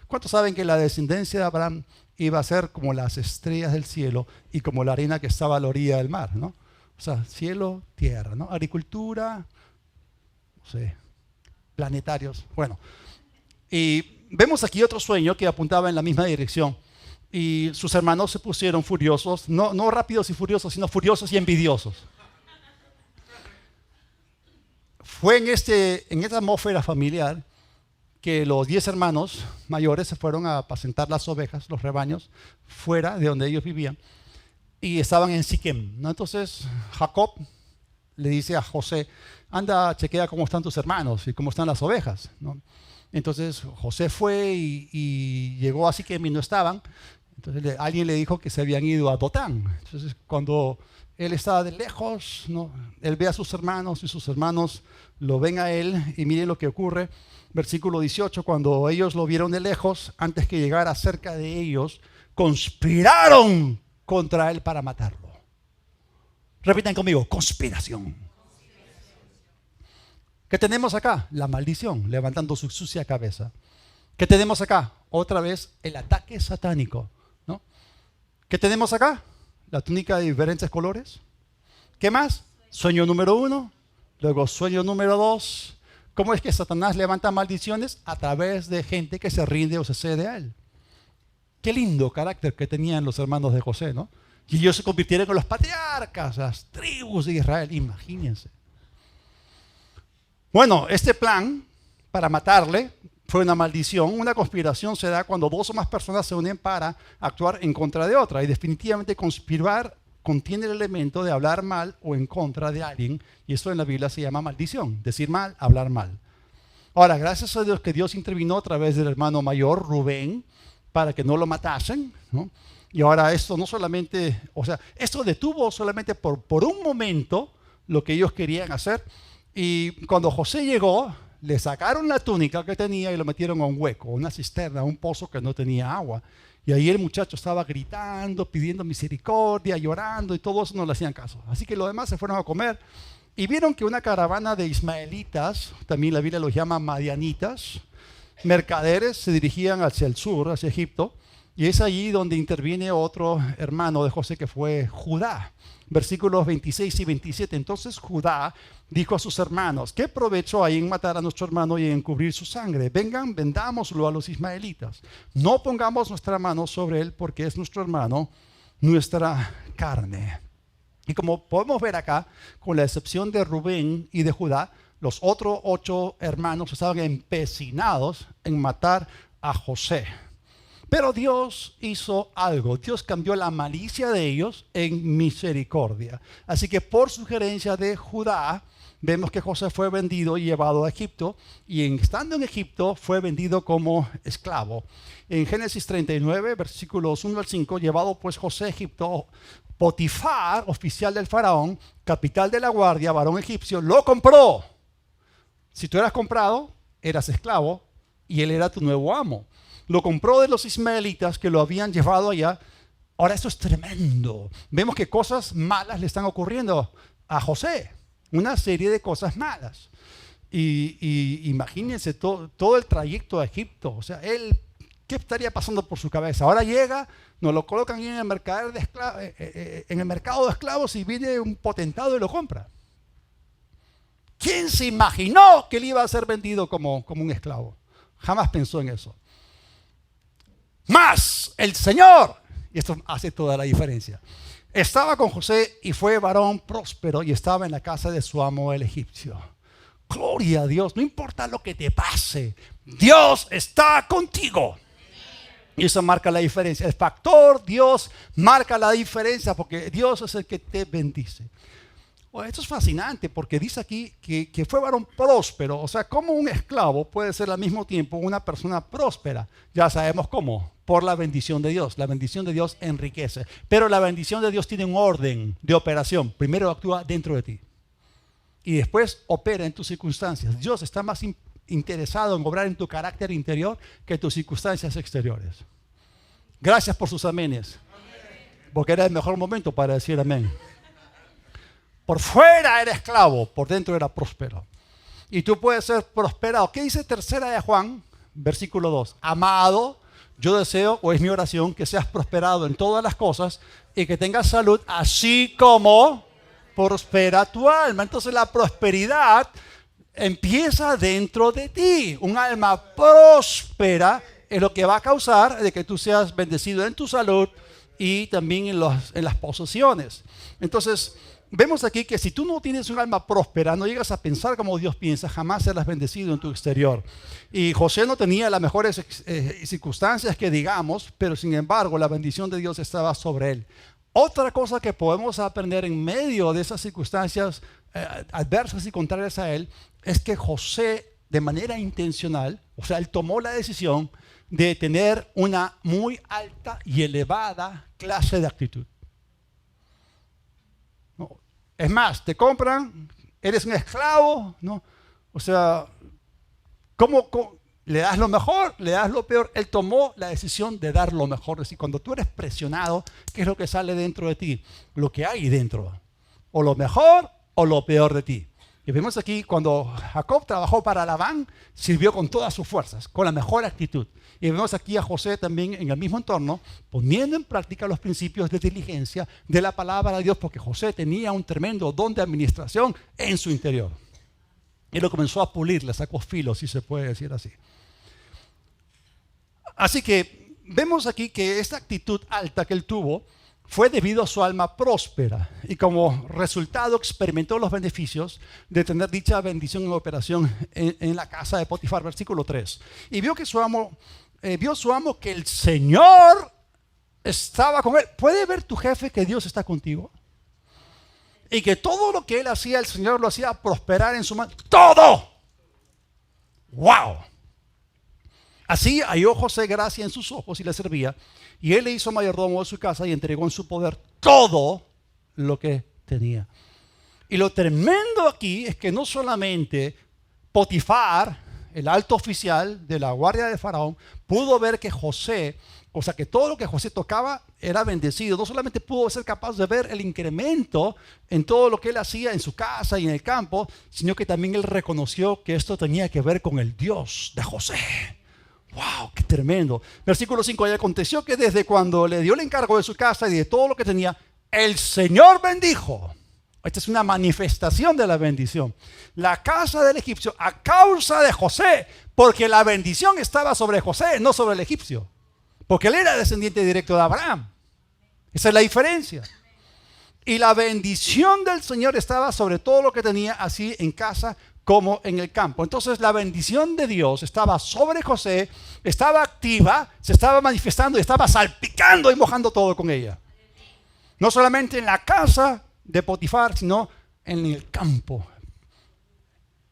A: ¿Cuántos saben que la descendencia de Abraham iba a ser como las estrellas del cielo y como la arena que estaba a la orilla del mar, ¿no? O sea, cielo, tierra, ¿no? Agricultura, no sé, planetarios. Bueno, y vemos aquí otro sueño que apuntaba en la misma dirección. Y sus hermanos se pusieron furiosos, no rápidos y furiosos, sino furiosos y envidiosos. Fue en esta atmósfera familiar que los 10 hermanos mayores se fueron a apacentar las ovejas, los rebaños, fuera de donde ellos vivían. Y estaban en Siquem, ¿no? Entonces Jacob le dice a José, anda, chequea cómo están tus hermanos y cómo están las ovejas, ¿no? Entonces José fue y llegó a Siquem y no estaban. Entonces alguien le dijo que se habían ido a Dotán. Entonces cuando él estaba de lejos, ¿no? Él ve a sus hermanos y sus hermanos lo ven a él y miren lo que ocurre. Versículo 18, cuando ellos lo vieron de lejos, antes que llegara cerca de ellos, conspiraron contra él para matarlo. Repitan conmigo, conspiración. ¿Qué tenemos acá? La maldición, levantando su sucia cabeza. ¿Qué tenemos acá? Otra vez el ataque satánico, ¿no? ¿Qué tenemos acá? La túnica de diferentes colores. ¿Qué más? Sueño número 1, luego sueño número 2. ¿Cómo es que Satanás levanta maldiciones? A través de gente que se rinde o se cede a él. Qué lindo carácter que tenían los hermanos de José, ¿no? Y ellos se convirtieron en los patriarcas, las tribus de Israel, imagínense. Bueno, este plan para matarle fue una maldición. Una conspiración se da cuando 2 o más personas se unen para actuar en contra de otra. Y definitivamente conspirar contiene el elemento de hablar mal o en contra de alguien. Y eso en la Biblia se llama maldición. Decir mal, hablar mal. Ahora, gracias a Dios que Dios intervino a través del hermano mayor, Rubén, para que no lo matasen, ¿no? Y ahora esto no solamente, o sea, esto detuvo solamente por un momento lo que ellos querían hacer. Y cuando José llegó, le sacaron la túnica que tenía y lo metieron a un hueco, una cisterna, a un pozo que no tenía agua. Y ahí el muchacho estaba gritando, pidiendo misericordia, llorando, y todo eso no le hacían caso. Así que los demás se fueron a comer y vieron que una caravana de ismaelitas, también la Biblia los llama madianitas, mercaderes, se dirigían hacia el sur, hacia Egipto. Y es allí donde interviene otro hermano de José que fue Judá. Versículos 26 y 27. Entonces Judá dijo a sus hermanos, ¿qué provecho hay en matar a nuestro hermano y en cubrir su sangre? Vengan, vendámoslo a los ismaelitas. No pongamos nuestra mano sobre él porque es nuestro hermano, nuestra carne. Y como podemos ver acá, con la excepción de Rubén y de Judá, los otros 8 hermanos estaban empecinados en matar a José. Pero Dios hizo algo. Dios cambió la malicia de ellos en misericordia. Así que por sugerencia de Judá, vemos que José fue vendido y llevado a Egipto. Y estando en Egipto fue vendido como esclavo. En Génesis 39, versículos 1 al 5, llevado pues José a Egipto, Potifar, oficial del faraón, capital de la guardia, varón egipcio, lo compró. Si tú eras comprado, eras esclavo y él era tu nuevo amo. Lo compró de los ismaelitas que lo habían llevado allá. Ahora esto es tremendo. Vemos que cosas malas le están ocurriendo a José. Una serie de cosas malas. Y imagínense todo el trayecto a Egipto. O sea, él, ¿qué estaría pasando por su cabeza? Ahora llega, nos lo colocan en el mercado de esclavos y viene un potentado y lo compra. ¿Quién se imaginó que él iba a ser vendido como un esclavo? Jamás pensó en eso. Mas el Señor, y esto hace toda la diferencia, estaba con José y fue varón próspero y estaba en la casa de su amo el egipcio. Gloria a Dios, no importa lo que te pase, Dios está contigo. Y eso marca la diferencia. El factor Dios marca la diferencia porque Dios es el que te bendice. Bueno, esto es fascinante porque dice aquí que fue varón próspero. O sea, ¿cómo un esclavo puede ser al mismo tiempo una persona próspera? Ya sabemos cómo. Por la bendición de Dios. La bendición de Dios enriquece. Pero la bendición de Dios tiene un orden de operación. Primero actúa dentro de ti. Y después opera en tus circunstancias. Dios está más interesado en obrar en tu carácter interior que en tus circunstancias exteriores. Gracias por sus amenes. Porque era el mejor momento para decir amén. Por fuera era esclavo, por dentro era próspero. Y tú puedes ser prosperado. ¿Qué dice tercera de Juan? Versículo 2. Amado, yo deseo, o es mi oración, que seas prosperado en todas las cosas y que tengas salud, así como prospera tu alma. Entonces la prosperidad empieza dentro de ti. Un alma próspera es lo que va a causar de que tú seas bendecido en tu salud y también en las posesiones. Entonces, vemos aquí que si tú no tienes un alma próspera, no llegas a pensar como Dios piensa, jamás serás bendecido en tu exterior. Y José no tenía las mejores circunstancias que digamos, pero sin embargo la bendición de Dios estaba sobre él. Otra cosa que podemos aprender en medio de esas circunstancias adversas y contrarias a él, es que José de manera intencional, o sea, él tomó la decisión de tener una muy alta y elevada clase de actitud. No. Es más, te compran, eres un esclavo, ¿no? O sea, ¿cómo le das lo mejor? ¿Le das lo peor? Él tomó la decisión de dar lo mejor. Es decir, cuando tú eres presionado, ¿qué es lo que sale dentro de ti? Lo que hay dentro. O lo mejor o lo peor de ti. Y vemos aquí cuando Jacob trabajó para Labán, sirvió con todas sus fuerzas, con la mejor actitud. Y vemos aquí a José también en el mismo entorno, poniendo en práctica los principios de diligencia de la palabra de Dios, porque José tenía un tremendo don de administración en su interior. Y lo comenzó a pulir, le sacó filo, si se puede decir así. Así que vemos aquí que esta actitud alta que él tuvo fue debido a su alma próspera y como resultado experimentó los beneficios de tener dicha bendición en operación en la casa de Potifar, versículo 3. Y vio que vio su amo que el Señor estaba con él. ¿Puede ver tu jefe que Dios está contigo? Y que todo lo que él hacía, el Señor lo hacía prosperar en su mano. ¡Todo! ¡Wow! Así halló José gracia en sus ojos y le servía. Y él le hizo mayordomo de su casa y entregó en su poder todo lo que tenía. Y lo tremendo aquí es que no solamente Potifar, el alto oficial de la guardia de Faraón, pudo ver que José, o sea que todo lo que José tocaba era bendecido. No solamente pudo ser capaz de ver el incremento en todo lo que él hacía en su casa y en el campo, sino que también él reconoció que esto tenía que ver con el Dios de José. ¡Wow! ¡Qué tremendo! Versículo 5. Y aconteció que desde cuando le dio el encargo de su casa y de todo lo que tenía, el Señor bendijo. Esta es una manifestación de la bendición. La casa del egipcio a causa de José, porque la bendición estaba sobre José, no sobre el egipcio. Porque él era descendiente directo de Abraham. Esa es la diferencia. Y la bendición del Señor estaba sobre todo lo que tenía así en casa como en el campo. Entonces la bendición de Dios estaba sobre José, estaba activa, se estaba manifestando y estaba salpicando y mojando todo con ella. No solamente en la casa de Potifar, sino en el campo,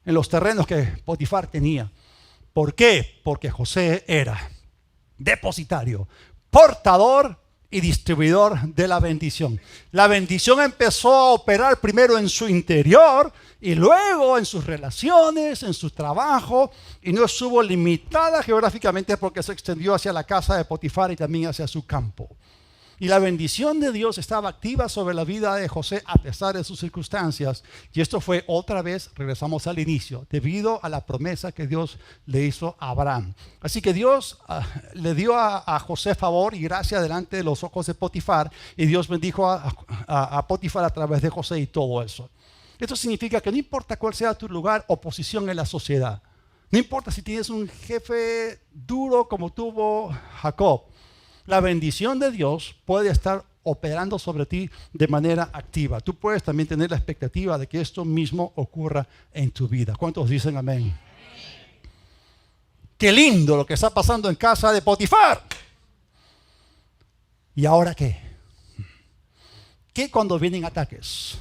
A: en los terrenos que Potifar tenía. ¿Por qué? Porque José era depositario, portador y distribuidor de la bendición. La bendición empezó a operar primero en su interior y luego en sus relaciones, en su trabajo, y no estuvo limitada geográficamente porque se extendió hacia la casa de Potifar y también hacia su campo. Y la bendición de Dios estaba activa sobre la vida de José a pesar de sus circunstancias. Y esto fue otra vez, regresamos al inicio, debido a la promesa que Dios le hizo a Abraham. Así que Dios le dio a José favor y gracia delante de los ojos de Potifar. Y Dios bendijo a Potifar a través de José y todo eso. Esto significa que no importa cuál sea tu lugar o posición en la sociedad. No importa si tienes un jefe duro como tuvo Jacob. La bendición de Dios puede estar operando sobre ti de manera activa. Tú puedes también tener la expectativa de que esto mismo ocurra en tu vida. ¿Cuántos dicen amén? Qué lindo lo que está pasando en casa de Potifar. ¿Y ahora qué? ¿Qué cuando vienen ataques?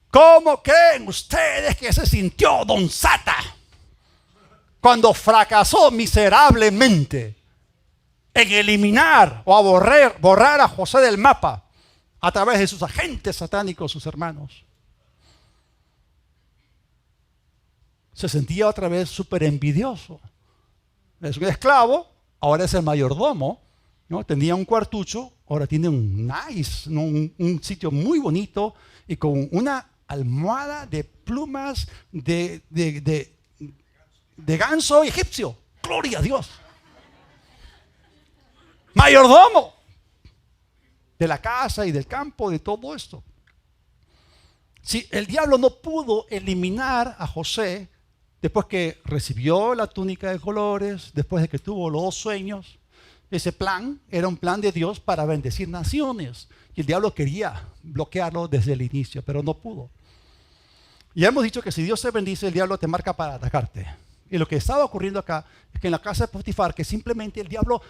A: ¿Cómo creen ustedes que se sintió Don Sata cuando fracasó miserablemente en eliminar o borrar a José del mapa a través de sus agentes satánicos, sus hermanos? Se sentía otra vez súper envidioso. Es un esclavo, ahora es el mayordomo, ¿no? Tenía un cuartucho, ahora tiene un nice, ¿no? un sitio muy bonito y con una almohada de plumas de ganso egipcio. Gloria a Dios. Mayordomo de la casa y del campo, de todo esto. Si el diablo no pudo eliminar a José después que recibió la túnica de colores, después de que tuvo los 2 sueños, ese plan era un plan de Dios para bendecir naciones. Y el diablo quería bloquearlo desde el inicio, pero no pudo. Ya hemos dicho que si Dios te bendice, el diablo te marca para atacarte. Y lo que estaba ocurriendo acá es que en la casa de Potifar, que simplemente el diablo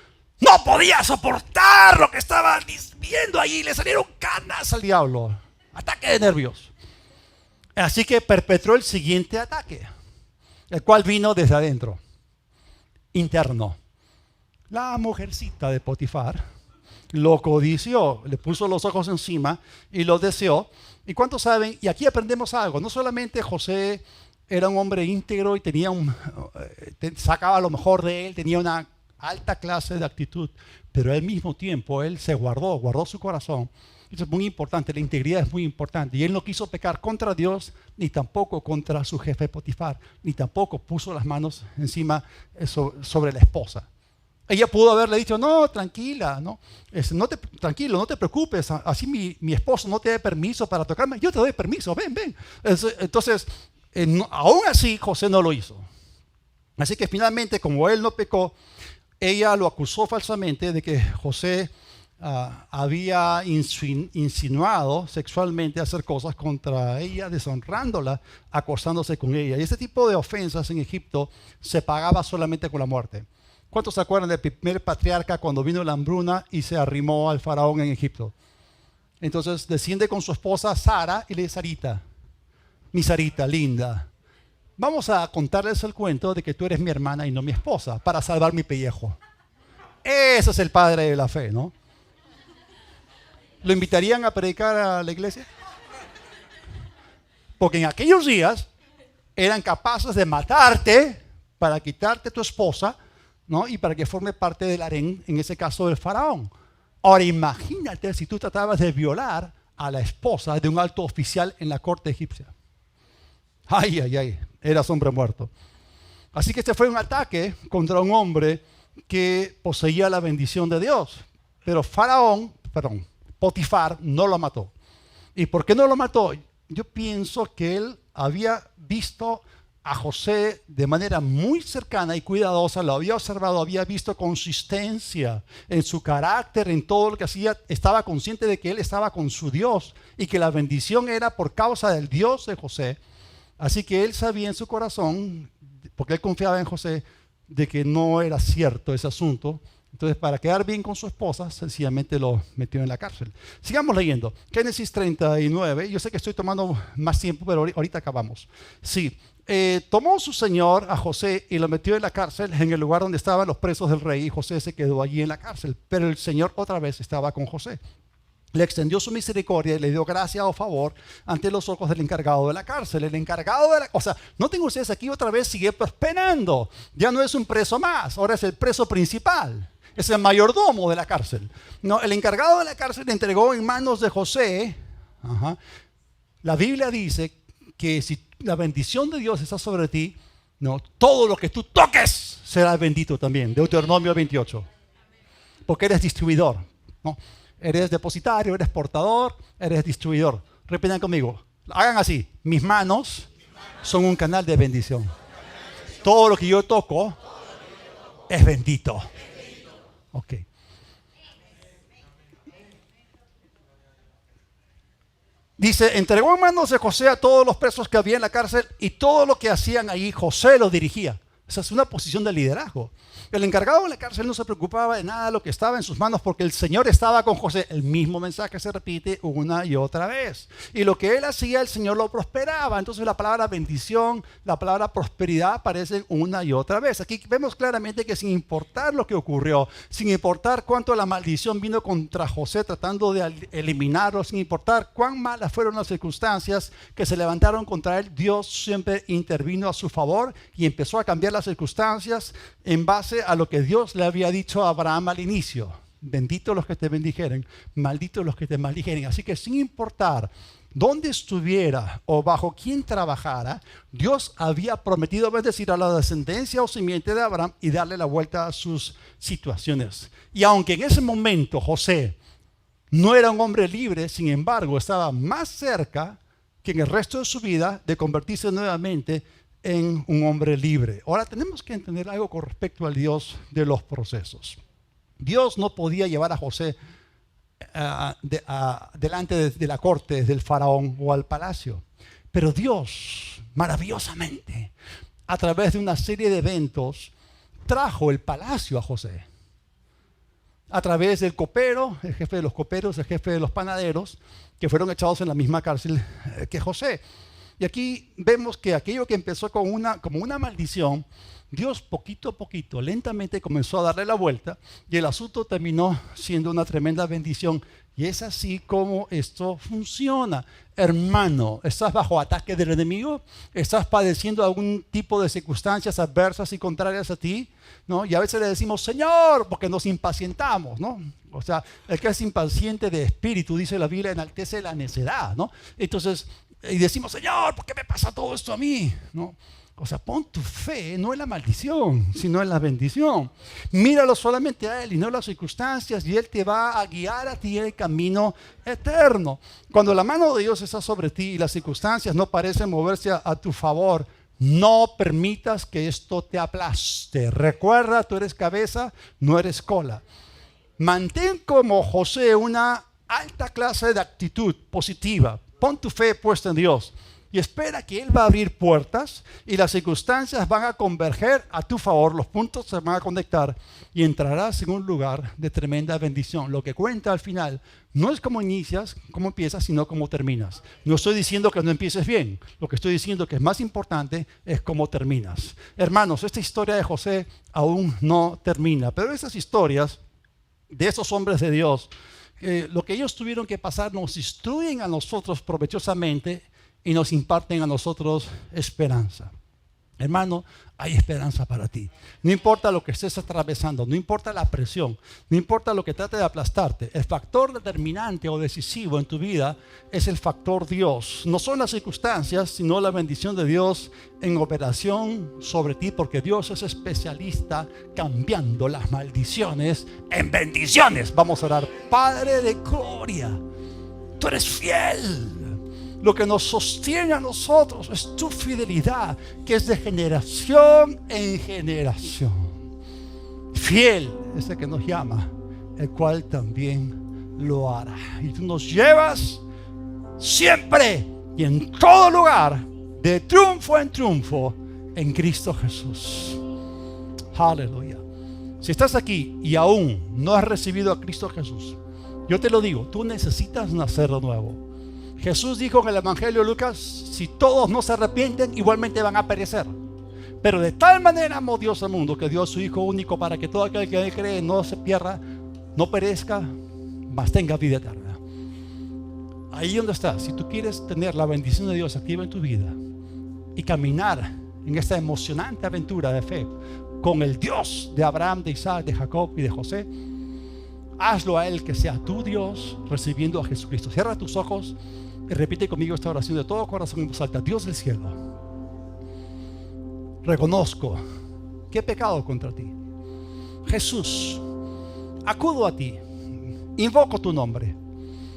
A: no podía soportar lo que estaba viendo allí. Le salieron canas al diablo. Ataque de nervios. Así que perpetró el siguiente ataque, el cual vino desde adentro, interno. La mujercita de Potifar lo codició, le puso los ojos encima y lo deseó. ¿Y cuántos saben? Y aquí aprendemos algo. No solamente José era un hombre íntegro y sacaba lo mejor de él, tenía una alta clase de actitud, pero al mismo tiempo él se guardó su corazón. Eso es muy importante, la integridad es muy importante. Y él no quiso pecar contra Dios, ni tampoco contra su jefe Potifar, ni tampoco puso las manos encima sobre la esposa. Ella pudo haberle dicho, no, tranquila, tranquilo, no te preocupes, así mi esposo no te da permiso para tocarme, yo te doy permiso, ven. Entonces, aún así José no lo hizo. Así que finalmente, como él no pecó, ella lo acusó falsamente de que José había insinuado sexualmente hacer cosas contra ella, deshonrándola, acostándose con ella. Y ese tipo de ofensas en Egipto se pagaba solamente con la muerte. ¿Cuántos se acuerdan del primer patriarca cuando vino la hambruna y se arrimó al faraón en Egipto? Entonces desciende con su esposa Sara y le dice, Sarita, mi Sarita linda, vamos a contarles el cuento de que tú eres mi hermana y no mi esposa, para salvar mi pellejo. Ese es el padre de la fe, ¿no? ¿Lo invitarían a predicar a la iglesia? Porque en aquellos días eran capaces de matarte para quitarte tu esposa, ¿no? Y para que forme parte del harén, en ese caso del faraón. Ahora imagínate si tú tratabas de violar a la esposa de un alto oficial en la corte egipcia. Ay, eras hombre muerto. Así que este fue un ataque contra un hombre que poseía la bendición de Dios. Pero Potifar no lo mató. ¿Y por qué no lo mató? Yo pienso que él había visto a José de manera muy cercana y cuidadosa, lo había observado, había visto consistencia en su carácter, en todo lo que hacía, estaba consciente de que él estaba con su Dios y que la bendición era por causa del Dios de José. Así que él sabía en su corazón, porque él confiaba en José, de que no era cierto ese asunto. Entonces, para quedar bien con su esposa, sencillamente lo metió en la cárcel. Sigamos leyendo. Génesis 39. Yo sé que estoy tomando más tiempo, pero ahorita acabamos. Sí. Tomó su señor a José y lo metió en la cárcel, en el lugar donde estaban los presos del rey, y José se quedó allí en la cárcel. Pero el Señor otra vez estaba con José. Le extendió su misericordia y le dio gracia o favor ante los ojos del encargado de la cárcel. El encargado de la... O sea, noten ustedes, aquí otra vez sigue prosperando. Ya no es un preso más, ahora es el preso principal. Es el mayordomo de la cárcel. No, el encargado de la cárcel le entregó en manos de José. La Biblia dice que si la bendición de Dios está sobre ti, no, todo lo que tú toques será bendito también. Deuteronomio 28. Porque eres distribuidor, ¿no? Eres depositario, eres portador, eres distribuidor. Repitan conmigo. Hagan así. Mis manos son un canal de bendición. Todo lo que yo toco es bendito. Ok. Dice, entregó en manos de José a todos los presos que había en la cárcel y todo lo que hacían ahí, José lo dirigía. Esa es una posición de liderazgo. El encargado de la cárcel no se preocupaba de nada de lo que estaba en sus manos porque el Señor estaba con José. El mismo mensaje se repite una y otra vez. Y lo que él hacía, el Señor lo prosperaba. Entonces la palabra bendición, la palabra prosperidad aparecen una y otra vez. Aquí vemos claramente que sin importar lo que ocurrió, sin importar cuánto la maldición vino contra José tratando de eliminarlo, sin importar cuán malas fueron las circunstancias que se levantaron contra él, Dios siempre intervino a su favor y empezó a cambiar las circunstancias en base a lo que Dios le había dicho a Abraham al inicio. Benditos los que te bendijeren, malditos los que te maldijeren. Así que sin importar dónde estuviera o bajo quién trabajara, Dios había prometido bendecir a la descendencia o simiente de Abraham y darle la vuelta a sus situaciones. Y aunque en ese momento José no era un hombre libre, sin embargo estaba más cerca que en el resto de su vida de convertirse nuevamente en un hombre libre. Ahora tenemos que entender algo con respecto al Dios de los procesos. Dios no podía llevar a José delante de la corte del faraón o al palacio. Pero Dios, maravillosamente, a través de una serie de eventos, trajo el palacio a José. A través del copero, el jefe de los coperos, el jefe de los panaderos, que fueron echados en la misma cárcel que José. Y aquí vemos que aquello que empezó como una maldición, Dios poquito a poquito, lentamente comenzó a darle la vuelta y el asunto terminó siendo una tremenda bendición. Y es así como esto funciona. Hermano, ¿estás bajo ataque del enemigo? ¿Estás padeciendo algún tipo de circunstancias adversas y contrarias a ti? ¿No? Y a veces le decimos, Señor, porque nos impacientamos, ¿no? O sea, el que es impaciente de espíritu, dice la Biblia, enaltece la necedad, ¿no? Entonces, y decimos, Señor, ¿por qué me pasa todo esto a mí? ¿No? O sea, pon tu fe no en la maldición, sino en la bendición. Míralo solamente a Él y no a las circunstancias, y Él te va a guiar a ti en el camino eterno. Cuando la mano de Dios está sobre ti y las circunstancias no parecen moverse a tu favor, no permitas que esto te aplaste. Recuerda, tú eres cabeza, no eres cola. Mantén como José una alta clase de actitud positiva. Pon tu fe puesta en Dios y espera que Él va a abrir puertas y las circunstancias van a converger a tu favor, los puntos se van a conectar y entrarás en un lugar de tremenda bendición. Lo que cuenta al final no es cómo inicias, cómo empiezas, sino cómo terminas. No estoy diciendo que no empieces bien, lo que estoy diciendo que es más importante es cómo terminas. Hermanos, esta historia de José aún no termina, pero esas historias de esos hombres de Dios, lo que ellos tuvieron que pasar nos instruyen a nosotros provechosamente y nos imparten a nosotros esperanza. Hermano, hay esperanza para ti. No importa lo que estés atravesando, no importa la presión, no importa lo que trate de aplastarte. El factor determinante o decisivo en tu vida es el factor Dios. No son las circunstancias, sino la bendición de Dios en operación sobre ti, porque Dios es especialista cambiando las maldiciones en bendiciones. Vamos a orar. Padre de gloria, tú eres fiel. Lo que nos sostiene a nosotros es tu fidelidad, que es de generación en generación. Fiel es el que nos llama, el cual también lo hará. Y tú nos llevas siempre y en todo lugar de triunfo en triunfo en Cristo Jesús. Aleluya. Si estás aquí y aún no has recibido a Cristo Jesús, yo te lo digo, tú necesitas nacer de nuevo. Jesús dijo en el Evangelio de Lucas: si todos no se arrepienten, igualmente van a perecer. Pero de tal manera amó Dios al mundo, que dio a su Hijo único, para que todo aquel que cree no se pierda, no perezca, mas tenga vida eterna. Ahí donde estás, si tú quieres tener la bendición de Dios activa en tu vida y caminar en esta emocionante aventura de fe con el Dios de Abraham, de Isaac, de Jacob y de José, hazlo a Él que sea tu Dios, recibiendo a Jesucristo. Cierra tus ojos y repite conmigo esta oración de todo corazón en voz alta. Dios del cielo, reconozco que he pecado contra ti. Jesús, acudo a ti, invoco tu nombre,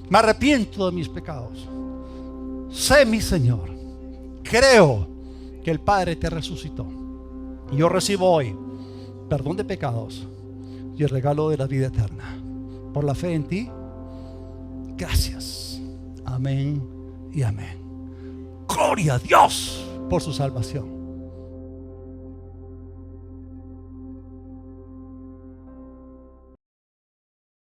A: me arrepiento de mis pecados. Sé mi Señor. Creo que el Padre te resucitó. Y yo recibo hoy perdón de pecados y el regalo de la vida eterna. Por la fe en ti, gracias. Amén y amén. Gloria a Dios por su salvación.